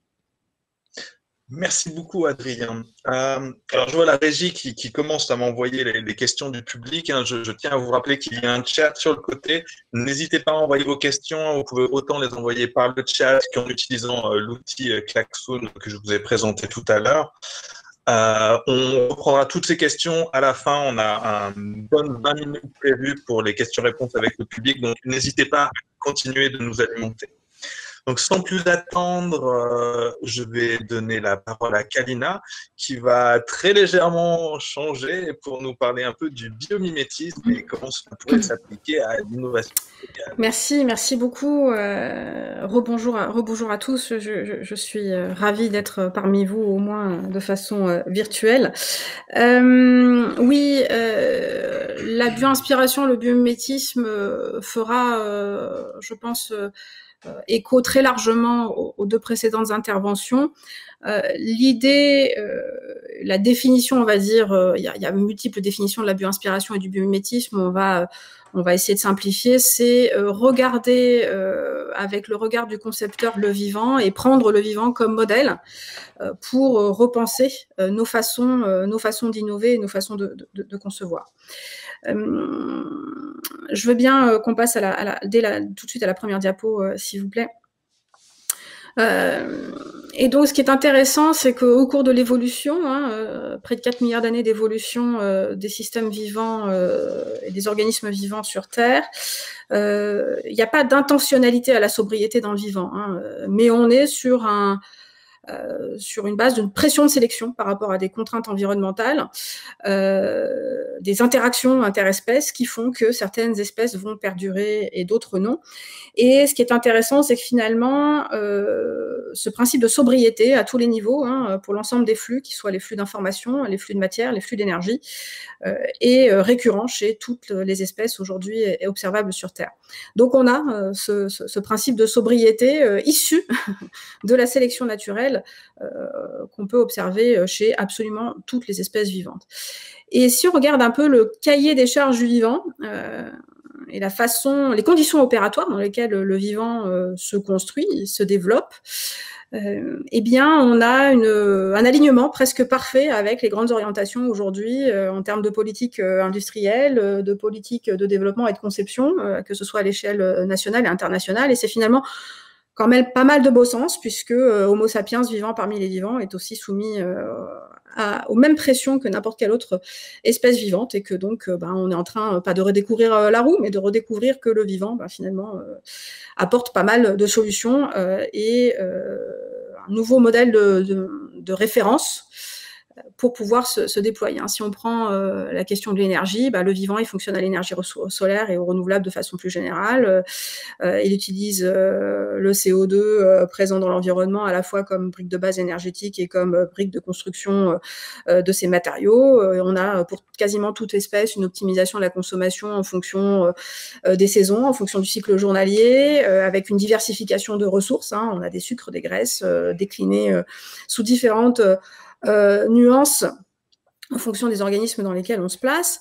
Speaker 1: Merci beaucoup, Adrien. Alors, je vois la régie qui commence à m'envoyer les questions du public. Je tiens à vous rappeler qu'il y a un chat sur le côté. N'hésitez pas à envoyer vos questions. Vous pouvez autant les envoyer par le chat qu'en utilisant l'outil Klaxoon que je vous ai présenté tout à l'heure. On reprendra toutes ces questions à la fin. On a une bonne 20 minutes prévues pour les questions-réponses avec le public. Donc, n'hésitez pas à continuer de nous alimenter. Donc, sans plus attendre, je vais donner la parole à Kalina, qui va très légèrement changer pour nous parler un peu du biomimétisme et comment ça pourrait s'appliquer à l'innovation.
Speaker 5: Merci beaucoup. Rebonjour à tous. Je suis ravie d'être parmi vous, au moins de façon virtuelle. Oui, la bioinspiration, le biomimétisme fera, je pense, écho très largement aux deux précédentes interventions. L'idée, la définition, on va dire, il y a multiples définitions de la bioinspiration et du biomimétisme. On va essayer de simplifier. C'est regarder avec le regard du concepteur le vivant et prendre le vivant comme modèle pour repenser nos façons d'innover et nos façons de concevoir. Je veux bien qu'on passe tout de suite à la première diapo, s'il vous plaît. Et donc, ce qui est intéressant, c'est qu'au cours de l'évolution, près de 4 milliards d'années d'évolution des systèmes vivants et des organismes vivants sur Terre, il n'y a pas d'intentionnalité à la sobriété dans le vivant, mais on est sur une base d'une pression de sélection par rapport à des contraintes environnementales, des interactions interespèces qui font que certaines espèces vont perdurer et d'autres non. Et ce qui est intéressant, c'est que finalement, ce principe de sobriété à tous les niveaux, pour l'ensemble des flux, qu'ils soient les flux d'information, les flux de matière, les flux d'énergie, est récurrent chez toutes les espèces aujourd'hui et observable sur Terre. Donc on a ce principe de sobriété issu de la sélection naturelle qu'on peut observer chez absolument toutes les espèces vivantes. Et si on regarde un peu le cahier des charges du vivant et les conditions opératoires dans lesquelles le vivant se construit, se développe, eh bien, on a un alignement presque parfait avec les grandes orientations aujourd'hui en termes de politique industrielle, de politique de développement et de conception, que ce soit à l'échelle nationale et internationale. Et c'est finalement quand même pas mal de beau sens, puisque Homo sapiens, vivant parmi les vivants, est aussi soumis aux mêmes pressions que n'importe quelle autre espèce vivante, et que donc on est en train, pas de redécouvrir la roue, mais de redécouvrir que le vivant, finalement, apporte pas mal de solutions et un nouveau modèle de référence pour pouvoir se déployer. Si on prend la question de l'énergie, le vivant, il fonctionne à l'énergie solaire et au renouvelable de façon plus générale. Il utilise le CO2 présent dans l'environnement à la fois comme brique de base énergétique et comme brique de construction de ces matériaux. On a pour quasiment toute espèce une optimisation de la consommation en fonction des saisons, en fonction du cycle journalier, avec une diversification de ressources. On a des sucres, des graisses déclinés sous différentes nuances en fonction des organismes dans lesquels on se place.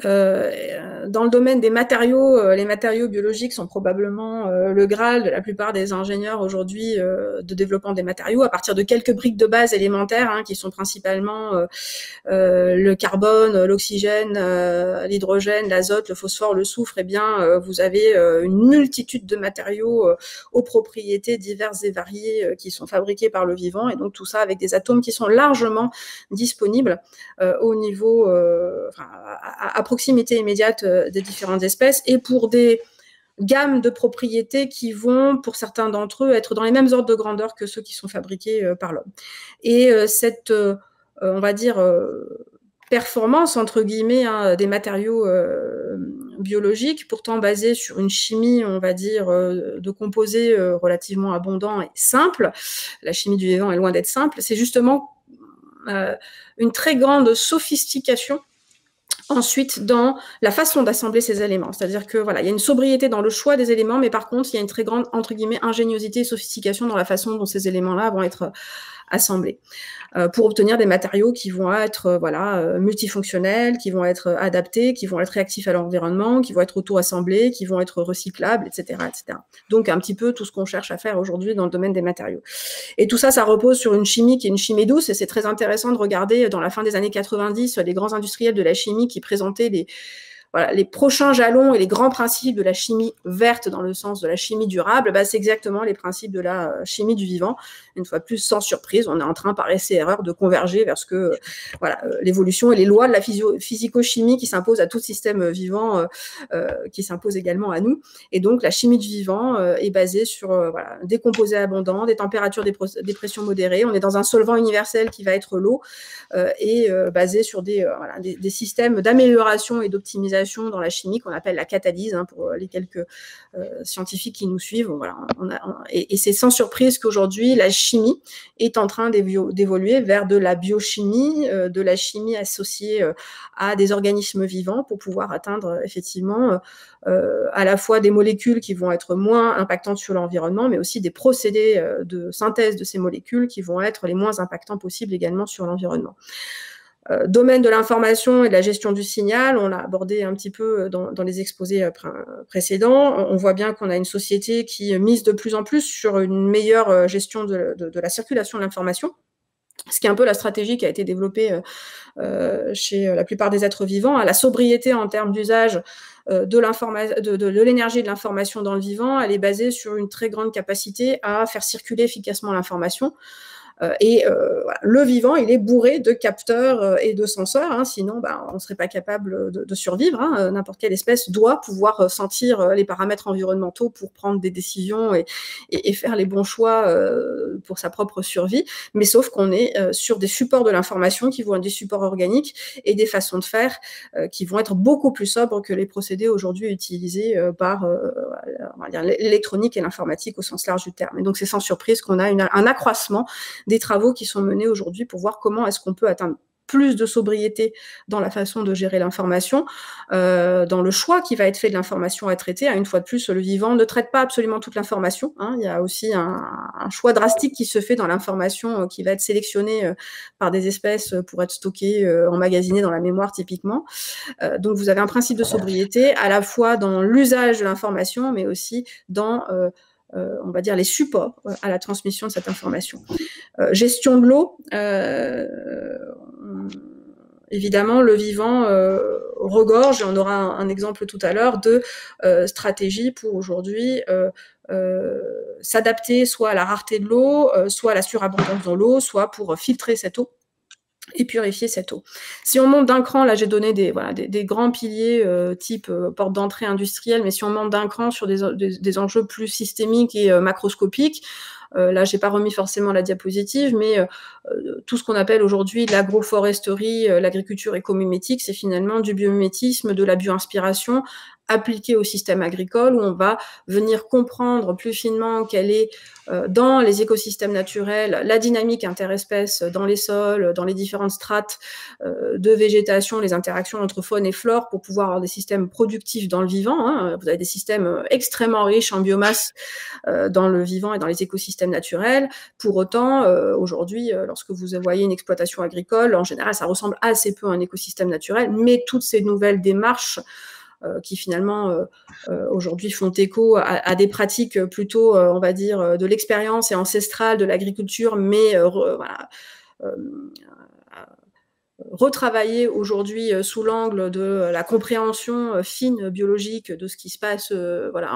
Speaker 5: Dans le domaine des matériaux, les matériaux biologiques sont probablement le Graal de la plupart des ingénieurs aujourd'hui de développement des matériaux, à partir de quelques briques de base élémentaires qui sont principalement le carbone, l'oxygène, l'hydrogène, l'azote, le phosphore, le soufre. Eh bien, vous avez une multitude de matériaux aux propriétés diverses et variées qui sont fabriqués par le vivant, et donc tout ça avec des atomes qui sont largement disponibles au niveau à proximité immédiate des différentes espèces, et pour des gamme de propriétés qui vont, pour certains d'entre eux, être dans les mêmes ordres de grandeur que ceux qui sont fabriqués par l'homme. Et cette, on va dire, performance, entre guillemets, hein, des matériaux biologiques, pourtant basés sur une chimie, on va dire, de composés relativement abondants et simples. La chimie du vivant est loin d'être simple. C'est justement une très grande sophistication ensuite dans la façon d'assembler ces éléments. C'est-à-dire que voilà, il y a une sobriété dans le choix des éléments, mais par contre, il y a une très grande, entre guillemets, ingéniosité et sophistication dans la façon dont ces éléments-là vont être assemblés pour obtenir des matériaux qui vont être multifonctionnels, qui vont être adaptés, qui vont être réactifs à l'environnement, qui vont être auto-assemblés, qui vont être recyclables, etc., etc. Donc un petit peu tout ce qu'on cherche à faire aujourd'hui dans le domaine des matériaux. Et tout ça, ça repose sur une chimie qui est une chimie douce, et c'est très intéressant de regarder dans la fin des années 90 les grands industriels de la chimie qui présentaient les prochains jalons et les grands principes de la chimie verte dans le sens de la chimie durable. C'est exactement les principes de la chimie du vivant. Une fois de plus, sans surprise, on est en train, par essai-erreur, de converger vers ce que l'évolution et les lois de la physico-chimie qui s'imposent à tout système vivant, qui s'imposent également à nous. Et donc, la chimie du vivant est basée sur des composés abondants, des températures, des pressions modérées. On est dans un solvant universel qui va être l'eau et basé sur des systèmes d'amélioration et d'optimisation dans la chimie qu'on appelle la catalyse, hein, pour les quelques scientifiques qui nous suivent. Voilà, et c'est sans surprise qu'aujourd'hui, la chimie est en train d'évoluer vers de la biochimie, de la chimie associée à des organismes vivants pour pouvoir atteindre effectivement à la fois des molécules qui vont être moins impactantes sur l'environnement, mais aussi des procédés de synthèse de ces molécules qui vont être les moins impactants possibles également sur l'environnement. Domaine de l'information et de la gestion du signal, on l'a abordé un petit peu dans les exposés précédents. On voit bien qu'on a une société qui mise de plus en plus sur une meilleure gestion de la circulation de l'information, ce qui est un peu la stratégie qui a été développée chez la plupart des êtres vivants. La sobriété en termes d'usage de l'énergie et de l'information dans le vivant, elle est basée sur une très grande capacité à faire circuler efficacement l'information. Le vivant, il est bourré de capteurs et de senseurs, hein, sinon on ne serait pas capable de survivre. Hein. N'importe quelle espèce doit pouvoir sentir les paramètres environnementaux pour prendre des décisions et faire les bons choix pour sa propre survie, mais sauf qu'on est sur des supports de l'information qui vont être des supports organiques et des façons de faire qui vont être beaucoup plus sobres que les procédés aujourd'hui utilisés par on va dire, l'électronique et l'informatique au sens large du terme. Et donc c'est sans surprise qu'on a un accroissement des travaux qui sont menés aujourd'hui pour voir comment est-ce qu'on peut atteindre plus de sobriété dans la façon de gérer l'information, dans le choix qui va être fait de l'information à traiter. Une fois de plus, le vivant ne traite pas absolument toute l'information. Hein. Il y a aussi un choix drastique qui se fait dans l'information qui va être sélectionnée par des espèces pour être stockée, emmagasinée dans la mémoire typiquement. Donc vous avez un principe de sobriété à la fois dans l'usage de l'information, mais aussi dans on va dire les supports à la transmission de cette information. Gestion de l'eau, évidemment, le vivant regorge, et on aura un exemple tout à l'heure, de stratégies pour aujourd'hui s'adapter soit à la rareté de l'eau, soit à la surabondance dans l'eau, soit pour filtrer cette eau et purifier cette eau. Si on monte d'un cran, là j'ai donné des grands piliers type porte d'entrée industrielle, mais si on monte d'un cran sur des enjeux plus systémiques et macroscopiques, là j'ai pas remis forcément la diapositive, mais tout ce qu'on appelle aujourd'hui l'agroforesterie, l'agriculture écomimétique, c'est finalement du biomimétisme, de la bioinspiration appliquée au système agricole, où on va venir comprendre plus finement quelle est dans les écosystèmes naturels la dynamique interespèce dans les sols, dans les différentes strates de végétation, les interactions entre faune et flore pour pouvoir avoir des systèmes productifs dans le vivant. Hein. Vous avez des systèmes extrêmement riches en biomasse dans le vivant et dans les écosystèmes naturels. Pour autant, aujourd'hui, lorsque vous voyez une exploitation agricole, en général, ça ressemble assez peu à un écosystème naturel, mais toutes ces nouvelles démarches qui finalement aujourd'hui font écho à des pratiques plutôt, on va dire, de l'expérience et ancestrale de l'agriculture, mais retravailler aujourd'hui sous l'angle de la compréhension fine biologique de ce qui se passe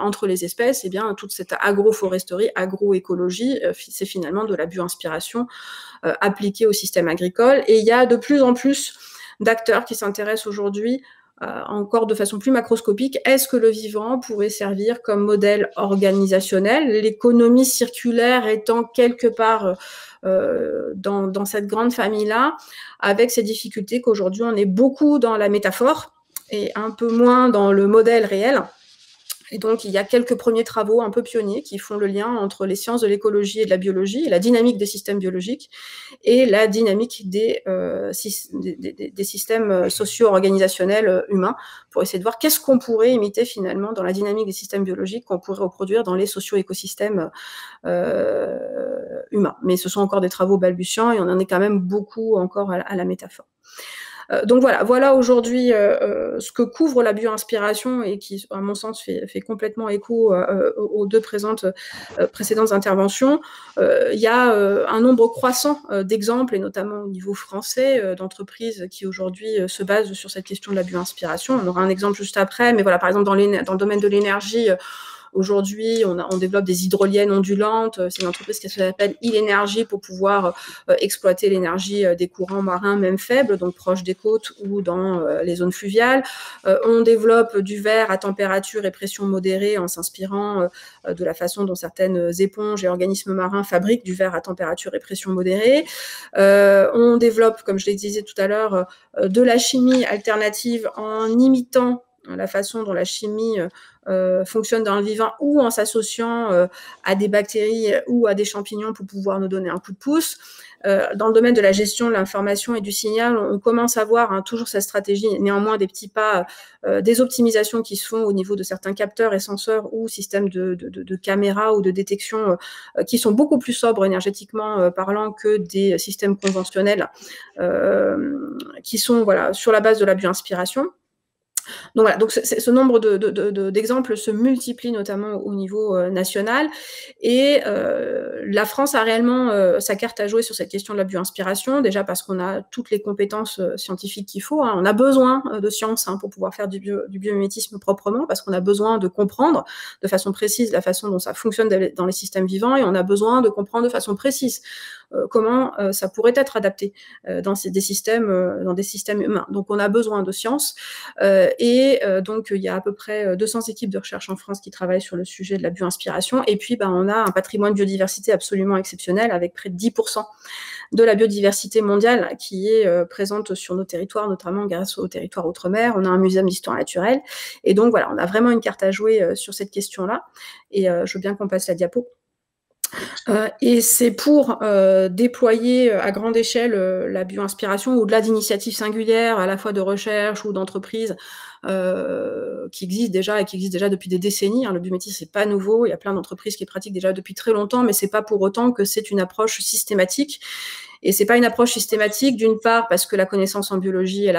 Speaker 5: entre les espèces, et bien toute cette agroforesterie, agroécologie, c'est finalement de la bioinspiration appliquée au système agricole. Et il y a de plus en plus d'acteurs qui s'intéressent aujourd'hui encore de façon plus macroscopique, est-ce que le vivant pourrait servir comme modèle organisationnel, l'économie circulaire étant quelque part dans cette grande famille-là, avec ces difficultés qu'aujourd'hui on est beaucoup dans la métaphore et un peu moins dans le modèle réel. Et donc, il y a quelques premiers travaux un peu pionniers qui font le lien entre les sciences de l'écologie et de la biologie, et la dynamique des systèmes biologiques, et la dynamique des systèmes socio-organisationnels humains, pour essayer de voir qu'est-ce qu'on pourrait imiter finalement dans la dynamique des systèmes biologiques qu'on pourrait reproduire dans les socio-écosystèmes humains. Mais ce sont encore des travaux balbutiants, et on en est quand même beaucoup encore à la métaphore. Donc voilà aujourd'hui ce que couvre la bio-inspiration et qui, à mon sens, fait complètement écho aux deux précédentes interventions. Il y a un nombre croissant d'exemples, et notamment au niveau français, d'entreprises qui aujourd'hui se basent sur cette question de la bio-inspiration. On aura un exemple juste après, mais voilà, par exemple, dans le domaine de l'énergie, aujourd'hui, on développe des hydroliennes ondulantes. C'est une entreprise qui s'appelle Ilenergy pour pouvoir exploiter l'énergie des courants marins, même faibles, donc proches des côtes ou dans les zones fluviales. On développe du verre à température et pression modérée en s'inspirant de la façon dont certaines éponges et organismes marins fabriquent du verre à température et pression modérée. On développe, comme je le disais tout à l'heure, de la chimie alternative en imitant la façon dont la chimie fonctionne dans le vivant ou en s'associant à des bactéries ou à des champignons pour pouvoir nous donner un coup de pouce. Dans le domaine de la gestion de l'information et du signal, on commence à voir toujours cette stratégie, néanmoins des petits pas, des optimisations qui se font au niveau de certains capteurs et senseurs ou systèmes de caméras ou de détection qui sont beaucoup plus sobres énergétiquement parlant que des systèmes conventionnels qui sont sur la base de la bio-inspiration. Donc voilà, donc ce nombre d'exemples se multiplie notamment au niveau national, et la France a réellement sa carte à jouer sur cette question de la bio-inspiration, déjà parce qu'on a toutes les compétences scientifiques qu'il faut, on a besoin de science pour pouvoir faire du biomimétisme proprement, parce qu'on a besoin de comprendre de façon précise la façon dont ça fonctionne dans les systèmes vivants, et on a besoin de comprendre de façon précise comment ça pourrait être adapté dans des systèmes humains. Donc on a besoin de science, donc il y a à peu près 200 équipes de recherche en France qui travaillent sur le sujet de la bio-inspiration, et puis on a un patrimoine de biodiversité absolument exceptionnel, avec près de 10% de la biodiversité mondiale qui est présente sur nos territoires, notamment grâce au territoire outre-mer. On a un muséum d'histoire naturelle, et donc voilà, on a vraiment une carte à jouer sur cette question-là, et je veux bien qu'on passe la diapo. Et c'est pour déployer à grande échelle la bio-inspiration, au-delà d'initiatives singulières, à la fois de recherche ou d'entreprises qui existent déjà depuis des décennies. Le biomimétisme, c'est pas nouveau, il y a plein d'entreprises qui pratiquent déjà depuis très longtemps, mais c'est pas pour autant que c'est une approche systématique. Et c'est pas une approche systématique, d'une part parce que la connaissance en biologie,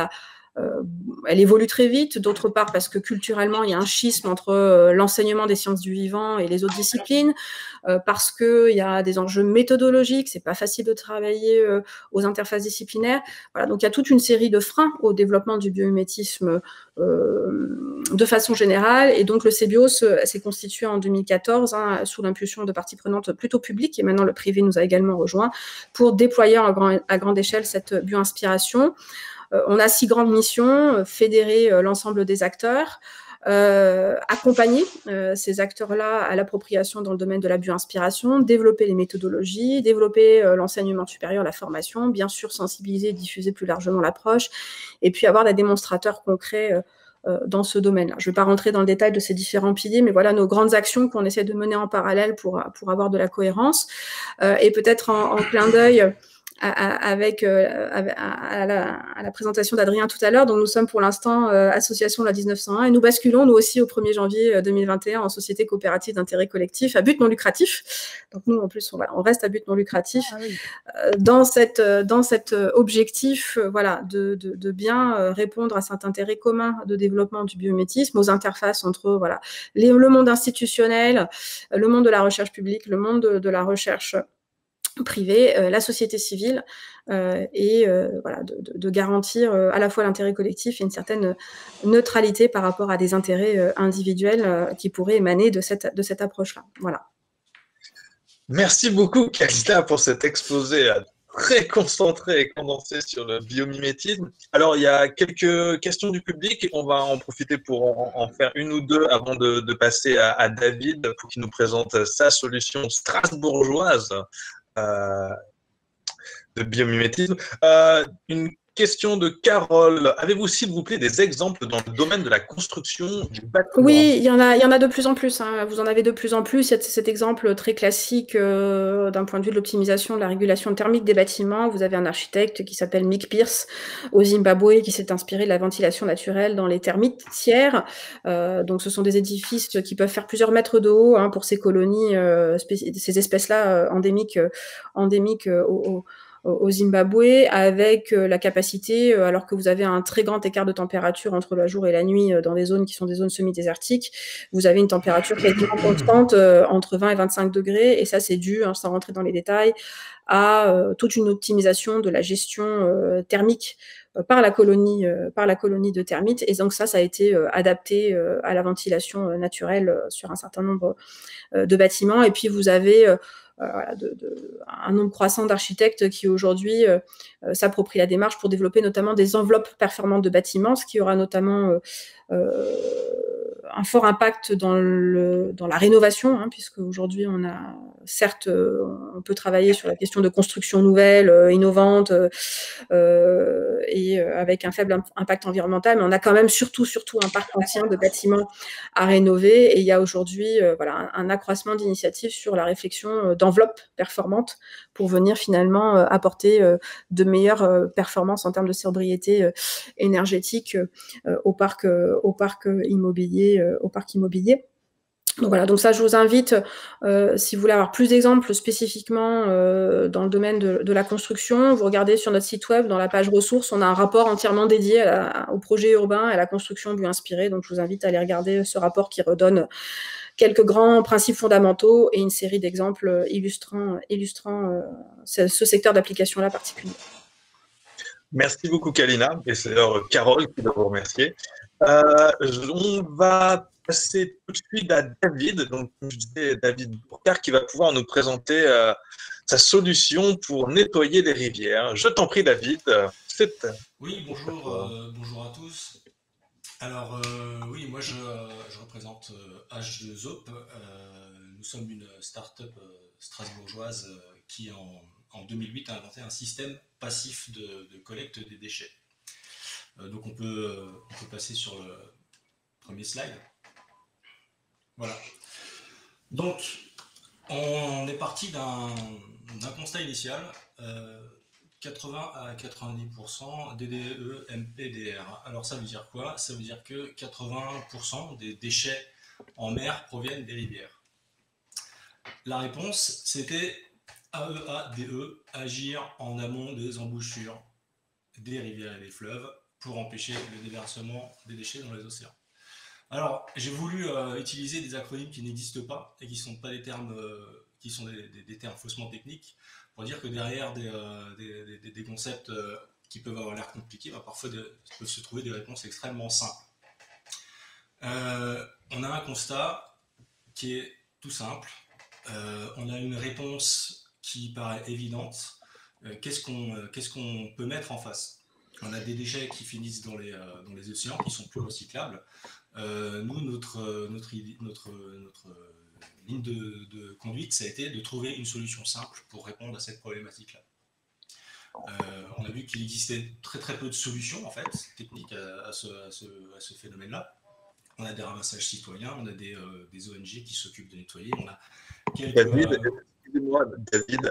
Speaker 5: elle évolue très vite, d'autre part parce que culturellement, il y a un schisme entre l'enseignement des sciences du vivant et les autres disciplines, parce qu'il y a des enjeux méthodologiques, c'est pas facile de travailler aux interfaces disciplinaires. Voilà, donc il y a toute une série de freins au développement du biomimétisme de façon générale, et donc le CBIO s'est constitué en 2014 sous l'impulsion de parties prenantes plutôt publiques, et maintenant le privé nous a également rejoints pour déployer à grande échelle cette bio-inspiration. On a 6 grandes missions: fédérer l'ensemble des acteurs, accompagner ces acteurs-là à l'appropriation dans le domaine de la bio-inspiration, développer les méthodologies, développer l'enseignement supérieur, la formation, bien sûr sensibiliser et diffuser plus largement l'approche, et puis avoir des démonstrateurs concrets dans ce domaine-là. Je ne vais pas rentrer dans le détail de ces différents piliers, mais voilà nos grandes actions qu'on essaie de mener en parallèle pour avoir de la cohérence. Et peut-être en clin d'œil à la présentation d'Adrien tout à l'heure, dont nous sommes pour l'instant association la 1901, et nous basculons nous aussi au 1er janvier 2021 en société coopérative d'intérêt collectif à but non lucratif. Donc nous en plus on reste à but non lucratif dans cet objectif de bien répondre à cet intérêt commun de développement du biomimétisme, aux interfaces entre le monde institutionnel, le monde de la recherche publique, le monde de la recherche privée, la société civile, de garantir à la fois l'intérêt collectif et une certaine neutralité par rapport à des intérêts individuels qui pourraient émaner de cette approche-là. Voilà.
Speaker 1: Merci beaucoup, Kalita, pour cet exposé très concentré et condensé sur le biomimétisme. Alors, il y a quelques questions du public. On va en profiter pour en faire une ou deux avant de passer à David pour qu'il nous présente sa solution strasbourgeoise de biomimétisme. Une question de Carole. Avez-vous, s'il vous plaît, des exemples dans le domaine de la construction du bâtiment?
Speaker 5: Oui, il y en a de plus en plus. Hein. Vous en avez de plus en plus. Il y a cet exemple très classique d'un point de vue de l'optimisation de la régulation thermique des bâtiments. Vous avez un architecte qui s'appelle Mick Pierce au Zimbabwe qui s'est inspiré de la ventilation naturelle dans les termitières. Donc, ce sont des édifices qui peuvent faire plusieurs mètres de haut pour ces colonies, ces espèces-là endémiques au Zimbabwe, avec la capacité, alors que vous avez un très grand écart de température entre le jour et la nuit dans des zones qui sont des zones semi-désertiques, vous avez une température quasiment constante entre 20 et 25 degrés, et ça c'est dû, sans rentrer dans les détails, à toute une optimisation de la gestion thermique par la colonie de termites, et donc ça a été adapté à la ventilation naturelle sur un certain nombre de bâtiments. Et puis vous avez un nombre croissant d'architectes qui aujourd'hui s'approprient la démarche pour développer notamment des enveloppes performantes de bâtiments, ce qui aura notamment un fort impact dans la rénovation, puisque aujourd'hui on a certes on peut travailler sur la question de construction nouvelle, innovante et avec un faible impact environnemental, mais on a quand même surtout un parc ancien de bâtiments à rénover, et il y a aujourd'hui un accroissement d'initiatives sur la réflexion d'enveloppes performantes pour venir finalement apporter de meilleures performances en termes de sobriété énergétique au parc immobilier. Donc voilà, donc ça je vous invite, si vous voulez avoir plus d'exemples spécifiquement dans le domaine de la construction, vous regardez sur notre site web, dans la page ressources, on a un rapport entièrement dédié au projet urbain et à la construction bio-inspirée, donc je vous invite à aller regarder ce rapport qui redonne quelques grands principes fondamentaux et une série d'exemples illustrant ce secteur d'application-là particulier.
Speaker 1: Merci beaucoup Kalina, et c'est Carole qui doit vous remercier. On va passer tout de suite à David, donc comme je disais, David Bourcard, qui va pouvoir nous présenter sa solution pour nettoyer les rivières. Je t'en prie David.
Speaker 6: Oui, bonjour à tous. Alors oui, moi je représente H2OP. Nous sommes une start-up strasbourgeoise qui en 2008 a inventé un système passif de collecte des déchets. Donc on peut passer sur le premier slide. Voilà. Donc on est parti d'un constat initial, 80 à 90% DDE MPDR. Alors ça veut dire quoi? Ça veut dire que 80% des déchets en mer proviennent des rivières. La réponse, c'était AEADE, agir en amont des embouchures des rivières et des fleuves pour empêcher le déversement des déchets dans les océans. Alors, j'ai voulu utiliser des acronymes qui n'existent pas et qui sont pas des termes, qui sont des termes faussement techniques, pour dire que derrière des concepts qui peuvent avoir l'air compliqués, parfois peuvent se trouver des réponses extrêmement simples. On a un constat qui est tout simple. On a une réponse qui paraît évidente. Qu'est-ce qu'on peut mettre en face? On a des déchets qui finissent dans les océans, qui sont plus recyclables. Nous, notre ligne de conduite, ça a été de trouver une solution simple pour répondre à cette problématique-là. On a vu qu'il existait très peu de solutions en fait, techniques à ce phénomène-là. On a des ramassages citoyens, on a des ONG qui s'occupent de nettoyer. On a quelques...
Speaker 1: Excusez-moi, David,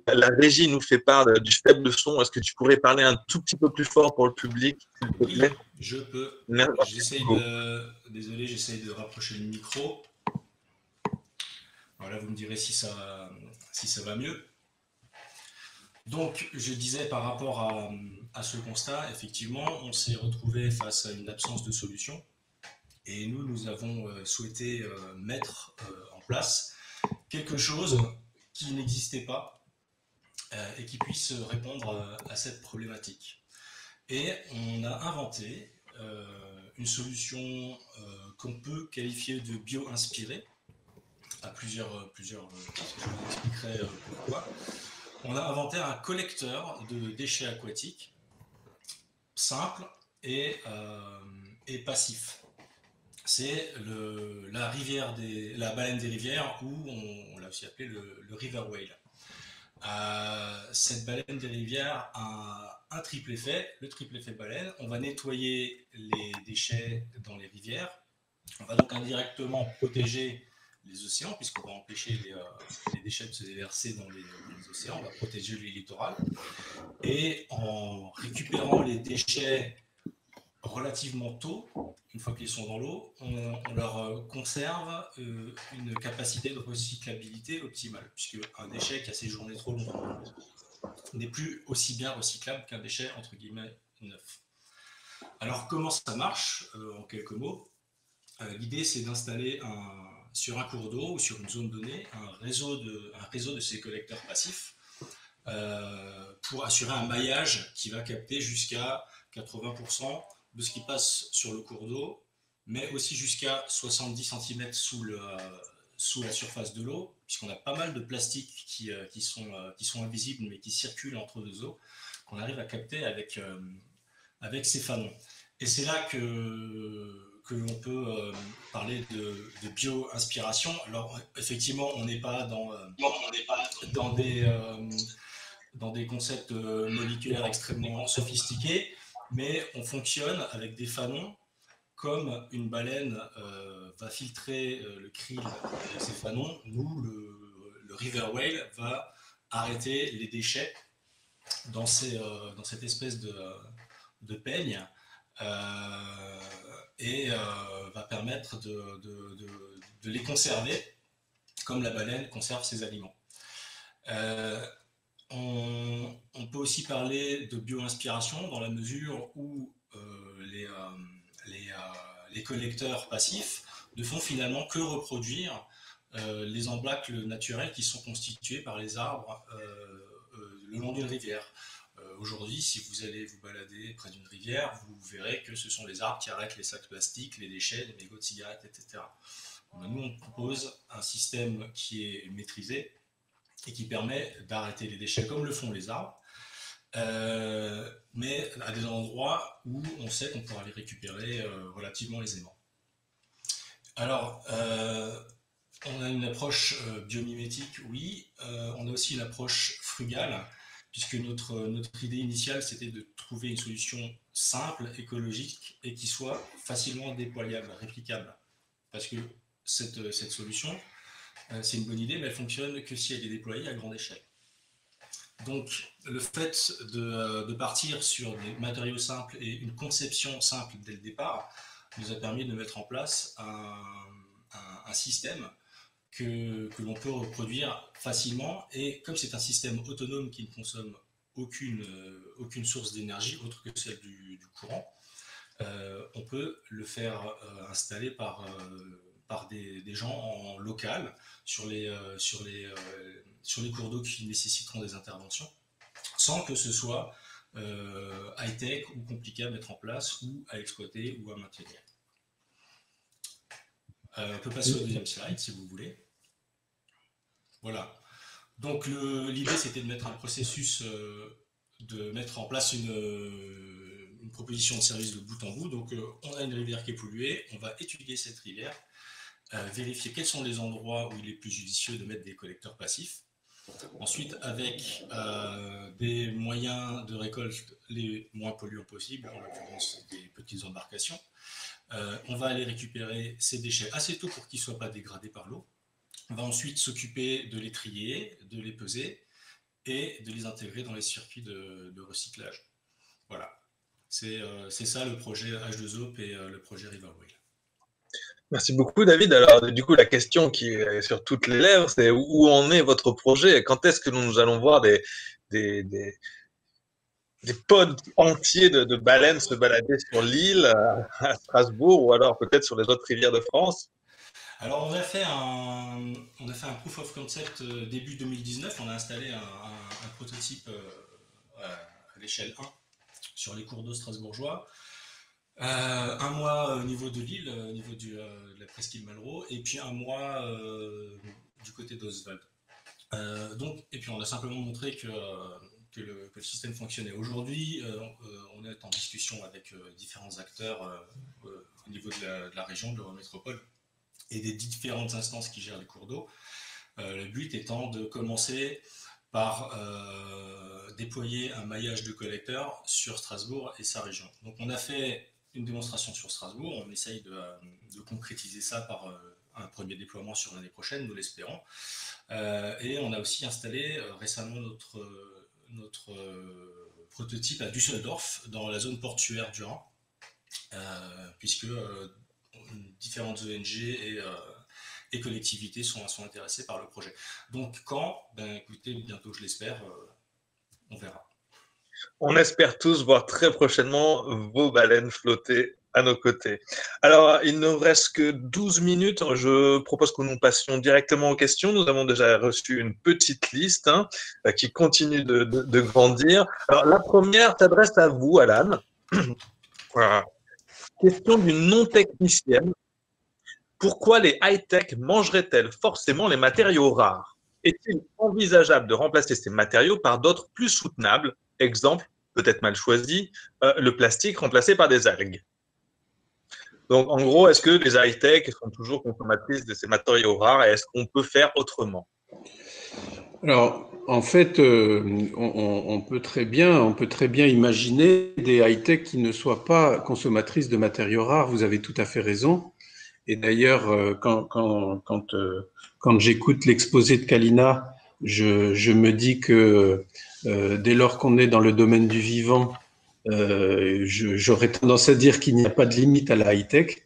Speaker 1: la régie nous fait part du faible son. Est-ce que tu pourrais parler un tout petit peu plus fort pour le public, s'il te plaît?
Speaker 6: Oui, je peux. Désolé, j'essaye de rapprocher le micro. Voilà, vous me direz si ça va mieux. Donc, je disais par rapport à ce constat, effectivement, on s'est retrouvé face à une absence de solution. Et nous avons souhaité mettre en place quelque chose qui n'existait pas et qui puisse répondre à cette problématique. Et on a inventé une solution qu'on peut qualifier de bio-inspirée, à plusieurs je vous expliquerai pourquoi. on a inventé un collecteur de déchets aquatiques simple et passif. C'est la baleine des rivières, ou on l'a aussi appelé le river whale. Cette baleine des rivières a un triple effet, le triple effet baleine. On va nettoyer les déchets dans les rivières. On va donc indirectement protéger les océans, puisqu'on va empêcher les déchets de se déverser dans les océans. On va protéger les littorales. Et en récupérant les déchets relativement tôt, une fois qu'ils sont dans l'eau, on leur conserve une capacité de recyclabilité optimale, puisque un déchet qui a séjourné trop longtemps dans l'eau n'est plus aussi bien recyclable qu'un déchet entre guillemets neuf. Alors comment ça marche, en quelques mots? L'idée, c'est d'installer sur un cours d'eau ou sur une zone donnée un réseau de ces collecteurs passifs pour assurer un maillage qui va capter jusqu'à 80% de ce qui passe sur le cours d'eau, mais aussi jusqu'à 70 cm sous la surface de l'eau, puisqu'on a pas mal de plastiques qui sont invisibles mais qui circulent entre deux eaux, qu'on arrive à capter avec ces fanons. Et c'est là que l'on peut parler de bio-inspiration. Alors effectivement, on n'est pas dans des concepts moléculaires extrêmement sophistiqués, mais on fonctionne avec des fanons comme une baleine va filtrer le krill avec ses fanons. Nous, le river whale va arrêter les déchets dans cette espèce de peigne et va permettre de les conserver comme la baleine conserve ses aliments. On peut aussi parler de bio-inspiration dans la mesure où les collecteurs passifs ne font finalement que reproduire les embâcles naturels qui sont constitués par les arbres le long d'une rivière. Aujourd'hui, si vous allez vous balader près d'une rivière, vous verrez que ce sont les arbres qui arrêtent les sacs plastiques, les déchets, les mégots de cigarettes, etc. Nous, on propose un système qui est maîtrisé et qui permet d'arrêter les déchets comme le font les arbres, mais à des endroits où on sait qu'on pourra les récupérer relativement aisément. Alors, on a une approche biomimétique, oui. On a aussi une approche frugale, puisque notre idée initiale, c'était de trouver une solution simple, écologique, et qui soit facilement déployable, réplicable. Parce que cette solution, c'est une bonne idée, mais elle fonctionne que si elle est déployée à grande échelle. Donc, le fait de partir sur des matériaux simples et une conception simple dès le départ nous a permis de mettre en place un système que l'on peut reproduire facilement. Et comme c'est un système autonome qui ne consomme aucune source d'énergie autre que celle du courant, on peut le faire installer par des gens en local sur les cours d'eau qui nécessiteront des interventions, sans que ce soit high-tech ou compliqué à mettre en place ou à exploiter ou à maintenir. On peut passer au deuxième slide si vous voulez. Voilà. Donc l'idée, c'était de mettre un processus, de mettre en place une proposition de service de bout en bout. Donc on a une rivière qui est polluée, on va étudier cette rivière, vérifier quels sont les endroits où il est plus judicieux de mettre des collecteurs passifs. Ensuite, avec des moyens de récolte les moins polluants possibles, en l'occurrence des petites embarcations, on va aller récupérer ces déchets assez tôt pour qu'ils ne soient pas dégradés par l'eau. On va ensuite s'occuper de les trier, de les peser et de les intégrer dans les circuits de recyclage. Voilà, c'est ça le projet H2OP et le projet River Whale.
Speaker 1: Merci beaucoup, David. Alors, du coup, la question qui est sur toutes les lèvres, c'est où en est votre projet? Quand est-ce que nous allons voir des pods entiers de baleines se balader sur l'île à Strasbourg ou alors peut-être sur les autres rivières de France?
Speaker 6: Alors, on a fait un proof of concept début 2019. On a installé un prototype à l'échelle 1 sur les cours d'eau strasbourgeois. Un mois au niveau de l'île, au niveau de la presqu'île Malraux, et puis un mois du côté d'Oswald. Et puis on a simplement montré que le système fonctionnait. Aujourd'hui, on est en discussion avec différents acteurs au niveau de la région, de l'Eurométropole, et des différentes instances qui gèrent les cours d'eau. Le but étant de commencer par déployer un maillage de collecteurs sur Strasbourg et sa région. Donc on a fait une démonstration sur Strasbourg, on essaye de concrétiser ça par un premier déploiement sur l'année prochaine, nous l'espérons. Et on a aussi installé récemment notre prototype à Düsseldorf, dans la zone portuaire du Rhin, puisque différentes ONG et collectivités sont intéressées par le projet. Donc quand? Écoutez, bientôt je l'espère, on verra.
Speaker 1: On espère tous voir très prochainement vos baleines flotter à nos côtés. Alors, il ne nous reste que 12 minutes. Je propose que nous passions directement aux questions. Nous avons déjà reçu une petite liste qui continue de grandir. Alors, la première s'adresse à vous, Alan. Voilà. Question d'une non-technicienne. Pourquoi les high-tech mangeraient-elles forcément les matériaux rares? Est-il envisageable de remplacer ces matériaux par d'autres plus soutenables? Exemple, peut-être mal choisi, le plastique remplacé par des algues. Donc, en gros, est-ce que les high-tech sont toujours consommatrices de ces matériaux rares et est-ce qu'on peut faire autrement?
Speaker 3: Alors, en fait, on peut très bien imaginer des high-tech qui ne soient pas consommatrices de matériaux rares. Vous avez tout à fait raison. Et d'ailleurs, quand j'écoute l'exposé de Kalina, je me dis que dès lors qu'on est dans le domaine du vivant, j'aurais tendance à dire qu'il n'y a pas de limite à la high-tech,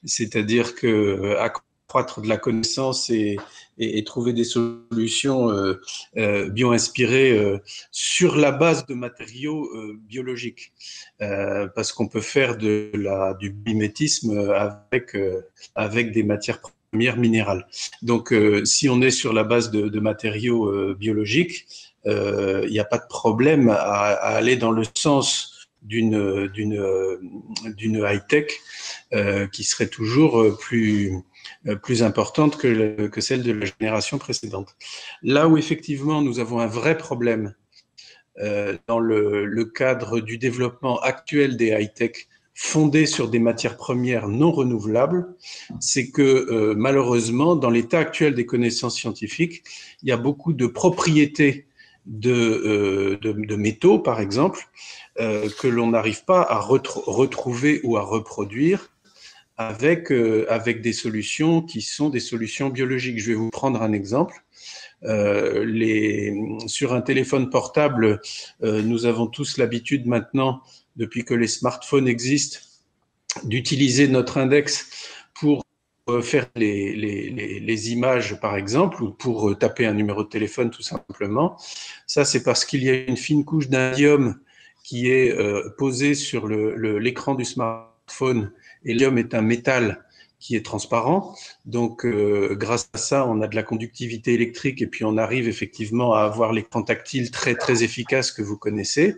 Speaker 3: c'est-à-dire que accroître de la connaissance et trouver des solutions bio-inspirées sur la base de matériaux biologiques, parce qu'on peut faire du mimétisme avec des matières premières minérales. Donc, si on est sur la base de matériaux biologiques, il n'y a pas de problème à aller dans le sens d'une high-tech qui serait toujours plus importante que celle de la génération précédente. Là où effectivement nous avons un vrai problème dans le cadre du développement actuel des high-tech fondés sur des matières premières non renouvelables, c'est que malheureusement, dans l'état actuel des connaissances scientifiques, il y a beaucoup de propriétés de métaux, par exemple, que l'on n'arrive pas à retrouver ou à reproduire avec des solutions qui sont des solutions biologiques. Je vais vous prendre un exemple. Sur un téléphone portable, nous avons tous l'habitude maintenant, depuis que les smartphones existent, d'utiliser notre index pour faire les images, par exemple, ou pour taper un numéro de téléphone, tout simplement. Ça, c'est parce qu'il y a une fine couche d'indium qui est posée sur l'écran du smartphone. Et l'indium est un métal qui est transparent. Donc, grâce à ça, on a de la conductivité électrique et puis on arrive effectivement à avoir l'écran tactile très, très efficace que vous connaissez.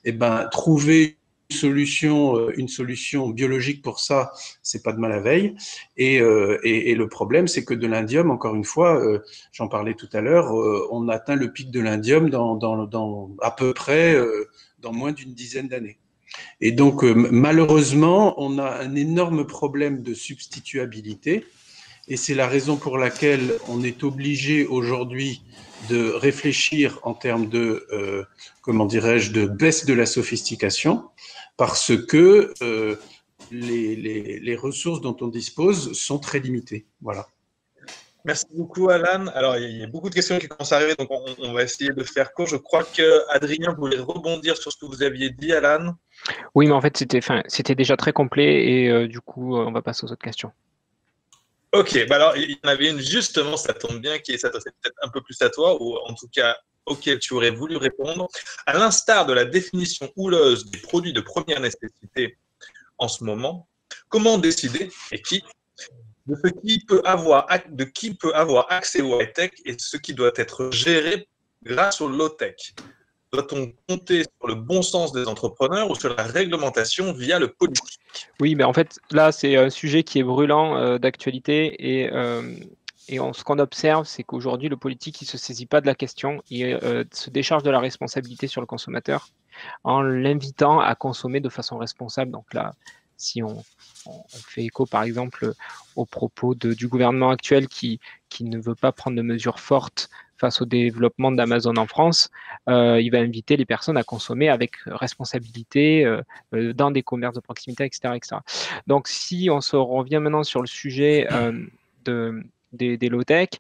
Speaker 3: Eh ben, trouver une solution biologique pour ça, c'est pas de mal à veille. Et le problème, c'est que de l'indium, encore une fois, j'en parlais tout à l'heure, on atteint le pic de l'indium à peu près dans moins d'une dizaine d'années. Et donc, malheureusement, on a un énorme problème de substituabilité. Et c'est la raison pour laquelle on est obligé aujourd'hui de réfléchir en termes de, de baisse de la sophistication, parce que les ressources dont on dispose sont très limitées. Voilà.
Speaker 1: Merci beaucoup, Alan. Alors, il y a beaucoup de questions qui commencent à arriver, donc on va essayer de faire court. Je crois qu'Adrien voulait rebondir sur ce que vous aviez dit, Alan.
Speaker 4: Oui, mais en fait, c'était déjà très complet et du coup, on va passer aux autres questions.
Speaker 1: Ok, bah alors il y en avait une justement, ça tombe bien, qui est s'adressée peut-être un peu plus à toi, ou en tout cas auquel tu aurais voulu répondre. À l'instar de la définition houleuse des produits de première nécessité en ce moment, comment décider et qui de qui peut avoir accès au high-tech et ce qui doit être géré grâce au low-tech? Doit-on compter sur le bon sens des entrepreneurs ou sur la réglementation via le politique?
Speaker 4: Oui, mais en fait, là, c'est un sujet qui est brûlant d'actualité et Et ce qu'on observe, c'est qu'aujourd'hui, le politique, il ne se saisit pas de la question, il se décharge de la responsabilité sur le consommateur en l'invitant à consommer de façon responsable. Donc là, si on fait écho, par exemple, aux propos du gouvernement actuel qui ne veut pas prendre de mesures fortes face au développement d'Amazon en France, il va inviter les personnes à consommer avec responsabilité dans des commerces de proximité, etc., etc. Donc, si on se revient maintenant sur le sujet des low-tech,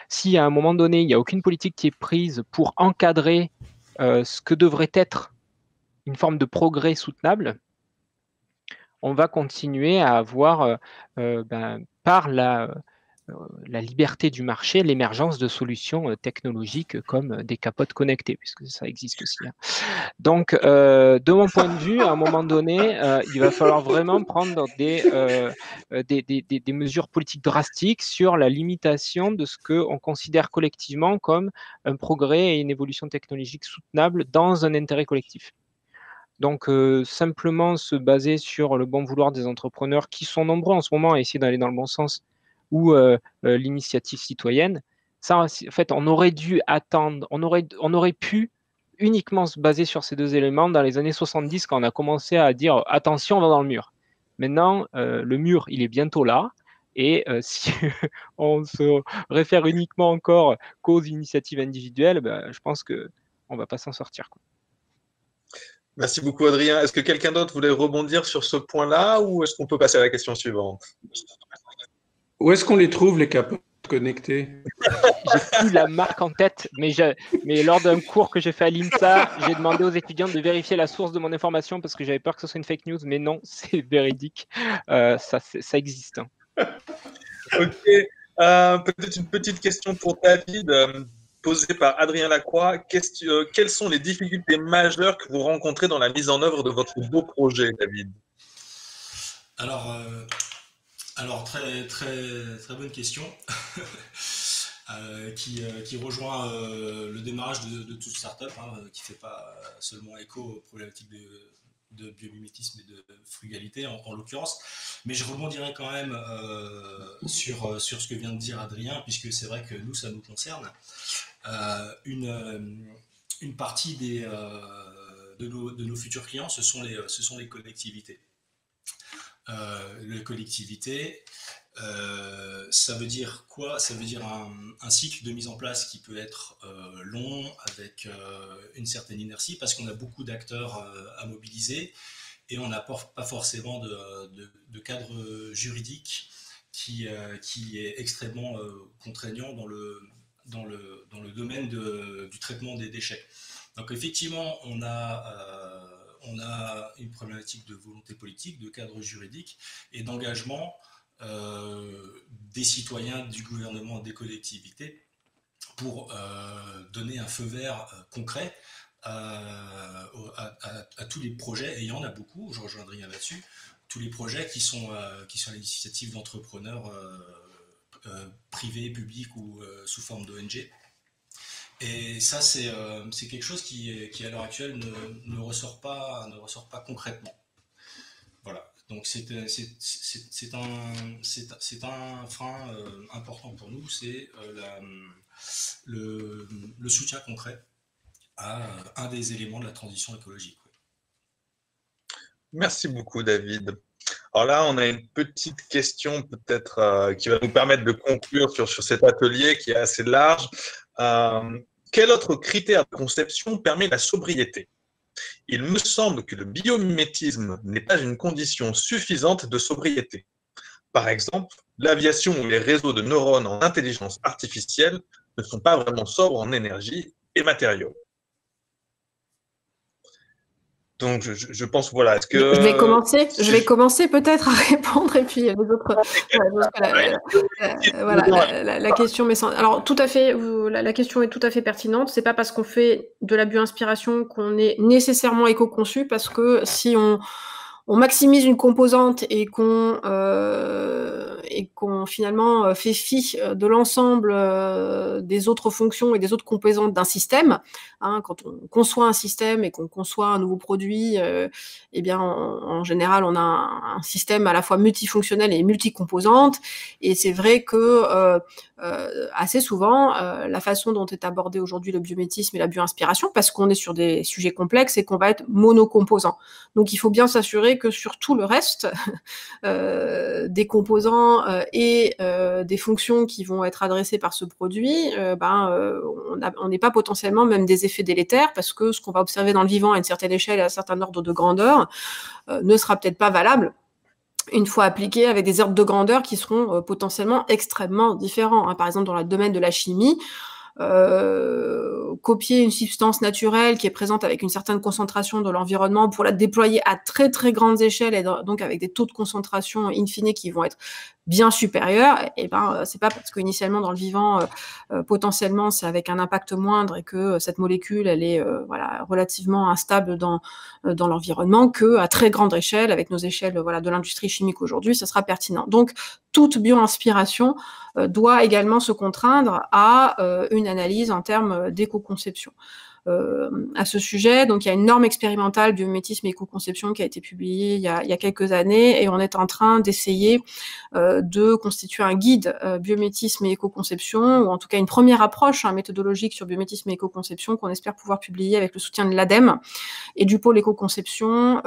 Speaker 4: si à un moment donné, il n'y a aucune politique qui est prise pour encadrer ce que devrait être une forme de progrès soutenable, on va continuer à avoir, par la liberté du marché, l'émergence de solutions technologiques comme des capotes connectées, puisque ça existe aussi. Hein. Donc, de mon point de vue, à un moment donné, il va falloir vraiment prendre des mesures politiques drastiques sur la limitation de ce qu'on considère collectivement comme un progrès et une évolution technologique soutenable dans un intérêt collectif. Donc, simplement se baser sur le bon vouloir des entrepreneurs qui sont nombreux en ce moment à essayer d'aller dans le bon sens ou l'initiative citoyenne, ça, en fait, on aurait dû attendre, on aurait pu uniquement se baser sur ces deux éléments dans les années 70 quand on a commencé à dire attention, on va dans le mur. Maintenant, le mur, il est bientôt là. Et si on se réfère uniquement encore qu'aux initiatives individuelles, je pense qu'on ne va pas s'en sortir, quoi.
Speaker 1: Merci beaucoup, Adrien. Est-ce que quelqu'un d'autre voulait rebondir sur ce point-là ou est-ce qu'on peut passer à la question suivante?
Speaker 3: Où est-ce qu'on les trouve, les capotes connectées?
Speaker 4: J'ai plus la marque en tête, mais lors d'un cours que j'ai fait à l'INSA, j'ai demandé aux étudiants de vérifier la source de mon information parce que j'avais peur que ce soit une fake news, mais non, c'est véridique. Ça existe. Hein.
Speaker 1: Ok. Peut-être une petite question pour David. Posée par Adrien Lacroix. Quelles sont les difficultés majeures que vous rencontrez dans la mise en œuvre de votre beau projet, David?
Speaker 6: Alors très, très, très bonne question qui rejoint le démarrage de toute startup, qui ne fait pas seulement écho aux problématiques de biomimétisme et de frugalité en l'occurrence, mais je rebondirai quand même sur ce que vient de dire Adrien, puisque c'est vrai que nous, ça nous concerne. Une partie de nos futurs clients, ce sont les collectivités. Les collectivités, ça veut dire quoi? Ça veut dire un cycle de mise en place qui peut être long, avec une certaine inertie, parce qu'on a beaucoup d'acteurs à mobiliser et on n'a pas forcément de cadre juridique qui est extrêmement contraignant dans le domaine du traitement des déchets. Donc effectivement, on a une problématique de volonté politique, de cadre juridique et d'engagement des citoyens, du gouvernement, des collectivités pour donner un feu vert concret à tous les projets, et il y en a beaucoup, je rejoins Adrien là-dessus, tous les projets qui sont à l'initiative d'entrepreneurs privés, publics ou sous forme d'ONG. Et ça, c'est quelque chose qui à l'heure actuelle ne ressort pas concrètement. Voilà. Donc c'est un frein important pour nous, c'est le soutien concret à un des éléments de la transition écologique.
Speaker 1: Merci beaucoup, David. Alors là, on a une petite question peut-être qui va nous permettre de conclure sur cet atelier qui est assez large. Quel autre critère de conception permet la sobriété? Il me semble que le biomimétisme n'est pas une condition suffisante de sobriété. Par exemple, l'aviation ou les réseaux de neurones en intelligence artificielle ne sont pas vraiment sobres en énergie et matériaux. Donc, je pense, voilà, est-ce que…
Speaker 5: Je vais commencer peut-être à répondre et puis les autres… la question… Alors, tout à fait, la question est tout à fait pertinente. C'est pas parce qu'on fait de la bio-inspiration qu'on est nécessairement éco-conçu, parce que si on maximise une composante et qu'on qu'on finalement fait fi de l'ensemble des autres fonctions et des autres composantes d'un système, hein, quand on conçoit un système et qu'on conçoit un nouveau produit, eh bien en général on a un système à la fois multifonctionnel et multicomposante, et c'est vrai que assez souvent la façon dont est abordé aujourd'hui le biomimétisme et la bioinspiration, parce qu'on est sur des sujets complexes et qu'on va être monocomposant. Donc il faut bien s'assurer que sur tout le reste des composants et des fonctions qui vont être adressées par ce produit, on n'est pas potentiellement même des effets délétères, parce que ce qu'on va observer dans le vivant à une certaine échelle et à un certain ordre de grandeur ne sera peut-être pas valable une fois appliqué avec des ordres de grandeur qui seront potentiellement extrêmement différents. Hein. Par exemple, dans le domaine de la chimie, copier une substance naturelle qui est présente avec une certaine concentration dans l'environnement pour la déployer à très très grandes échelles et donc avec des taux de concentration in fine qui vont être bien supérieurs, et ben c'est pas parce qu'initialement dans le vivant potentiellement c'est avec un impact moindre et que cette molécule elle est relativement instable dans l'environnement, que à très grande échelle, avec nos échelles de l'industrie chimique aujourd'hui, ça sera pertinent. Donc toute bioinspiration doit également se contraindre à une analyse en termes d'éco-conception. À ce sujet, donc il y a une norme expérimentale biomimétisme et éco-conception qui a été publiée il y a quelques années, et on est en train d'essayer de constituer un guide biomimétisme et éco-conception, ou en tout cas une première approche méthodologique sur biomimétisme et éco-conception qu'on espère pouvoir publier avec le soutien de l'ADEME et du pôle éco-conception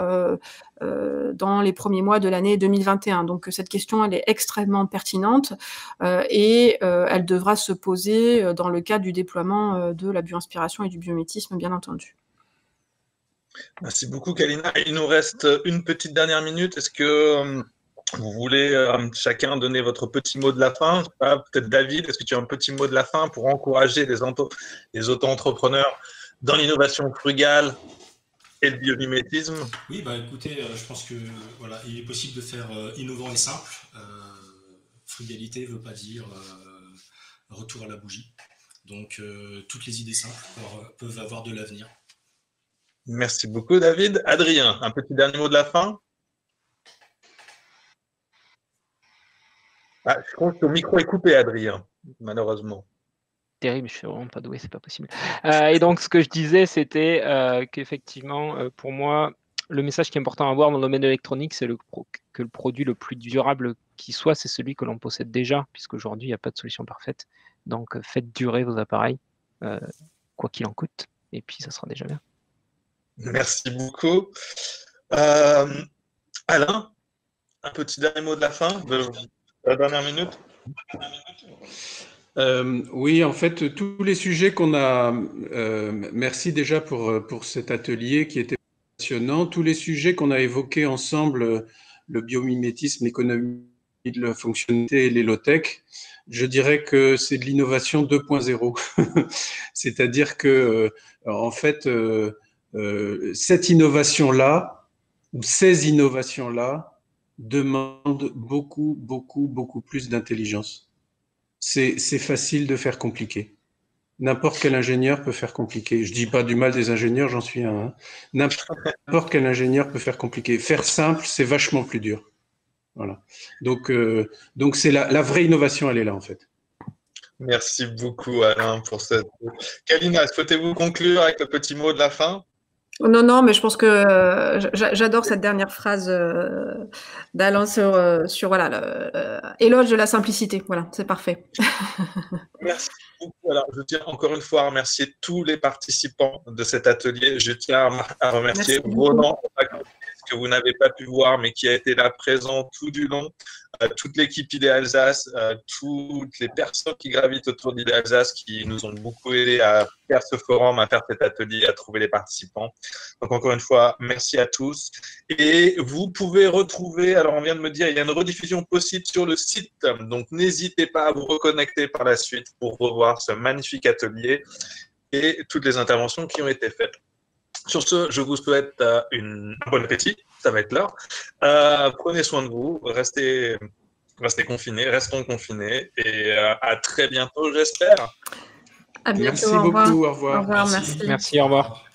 Speaker 5: dans les premiers mois de l'année 2021. Donc cette question elle est extrêmement pertinente et elle devra se poser dans le cadre du déploiement de la bioinspiration et du biomimétisme, bien entendu.
Speaker 1: Merci beaucoup, Kalina. Il nous reste une petite dernière minute. Est-ce que vous voulez chacun donner votre petit mot de la fin? Peut-être David, est-ce que tu as un petit mot de la fin pour encourager les auto-entrepreneurs dans l'innovation frugale et le biomimétisme?
Speaker 6: Oui, écoutez, je pense que il est possible de faire innovant et simple. Frugalité ne veut pas dire retour à la bougie. Donc, toutes les idées simples peuvent avoir de l'avenir.
Speaker 1: Merci beaucoup, David. Adrien, un petit dernier mot de la fin? Je crois que ton micro est coupé, Adrien, malheureusement.
Speaker 4: Terrible, je suis vraiment pas doué, c'est pas possible. Et donc, ce que je disais, c'était qu'effectivement, pour moi, le message qui est important à avoir dans le domaine électronique, c'est que le produit le plus durable qui soit, c'est celui que l'on possède déjà, puisqu'aujourd'hui, il n'y a pas de solution parfaite. Donc, faites durer vos appareils, quoi qu'il en coûte, et puis ça sera déjà bien.
Speaker 1: Merci beaucoup. Alain, un petit dernier mot de la fin, de la dernière minute?
Speaker 3: Oui, en fait, tous les sujets qu'on a, merci déjà pour cet atelier qui était passionnant, tous les sujets qu'on a évoqués ensemble, le biomimétisme, l'économie de la fonctionnalité et les low-tech, je dirais que c'est de l'innovation 2.0. C'est-à-dire que, en fait, cette innovation-là, ou ces innovations-là, demandent beaucoup plus d'intelligence. C'est facile de faire compliqué. N'importe quel ingénieur peut faire compliqué. Je dis pas du mal des ingénieurs, j'en suis un. Hein. N'importe quel ingénieur peut faire compliqué. Faire simple, c'est vachement plus dur. Voilà. Donc c'est la vraie innovation, elle est là en fait.
Speaker 1: Merci beaucoup, Alain, pour cette. Kalina, souhaitez-vous conclure avec le petit mot de la fin?
Speaker 5: Non, mais je pense que j'adore cette dernière phrase d'Alain sur éloge de la simplicité. Voilà, c'est parfait.
Speaker 1: Merci beaucoup. Alors, je tiens encore une fois à remercier tous les participants de cet atelier. Je tiens à remercier Ronan, que vous n'avez pas pu voir, mais qui a été là présent tout du long, toute l'équipe IDEA-Alsace, toutes les personnes qui gravitent autour d'IDEA-Alsace qui nous ont beaucoup aidé à faire ce forum, à faire cet atelier, à trouver les participants. Donc, encore une fois, merci à tous. Et vous pouvez retrouver, alors on vient de me dire, il y a une rediffusion possible sur le site, donc n'hésitez pas à vous reconnecter par la suite pour revoir ce magnifique atelier et toutes les interventions qui ont été faites. Sur ce, je vous souhaite un bon appétit, ça va être l'heure. Prenez soin de vous, restez confinés, restons confinés et à très bientôt, j'espère.
Speaker 5: À bientôt.
Speaker 3: Merci beaucoup, au revoir.
Speaker 5: Au revoir, merci.
Speaker 4: Merci, au revoir.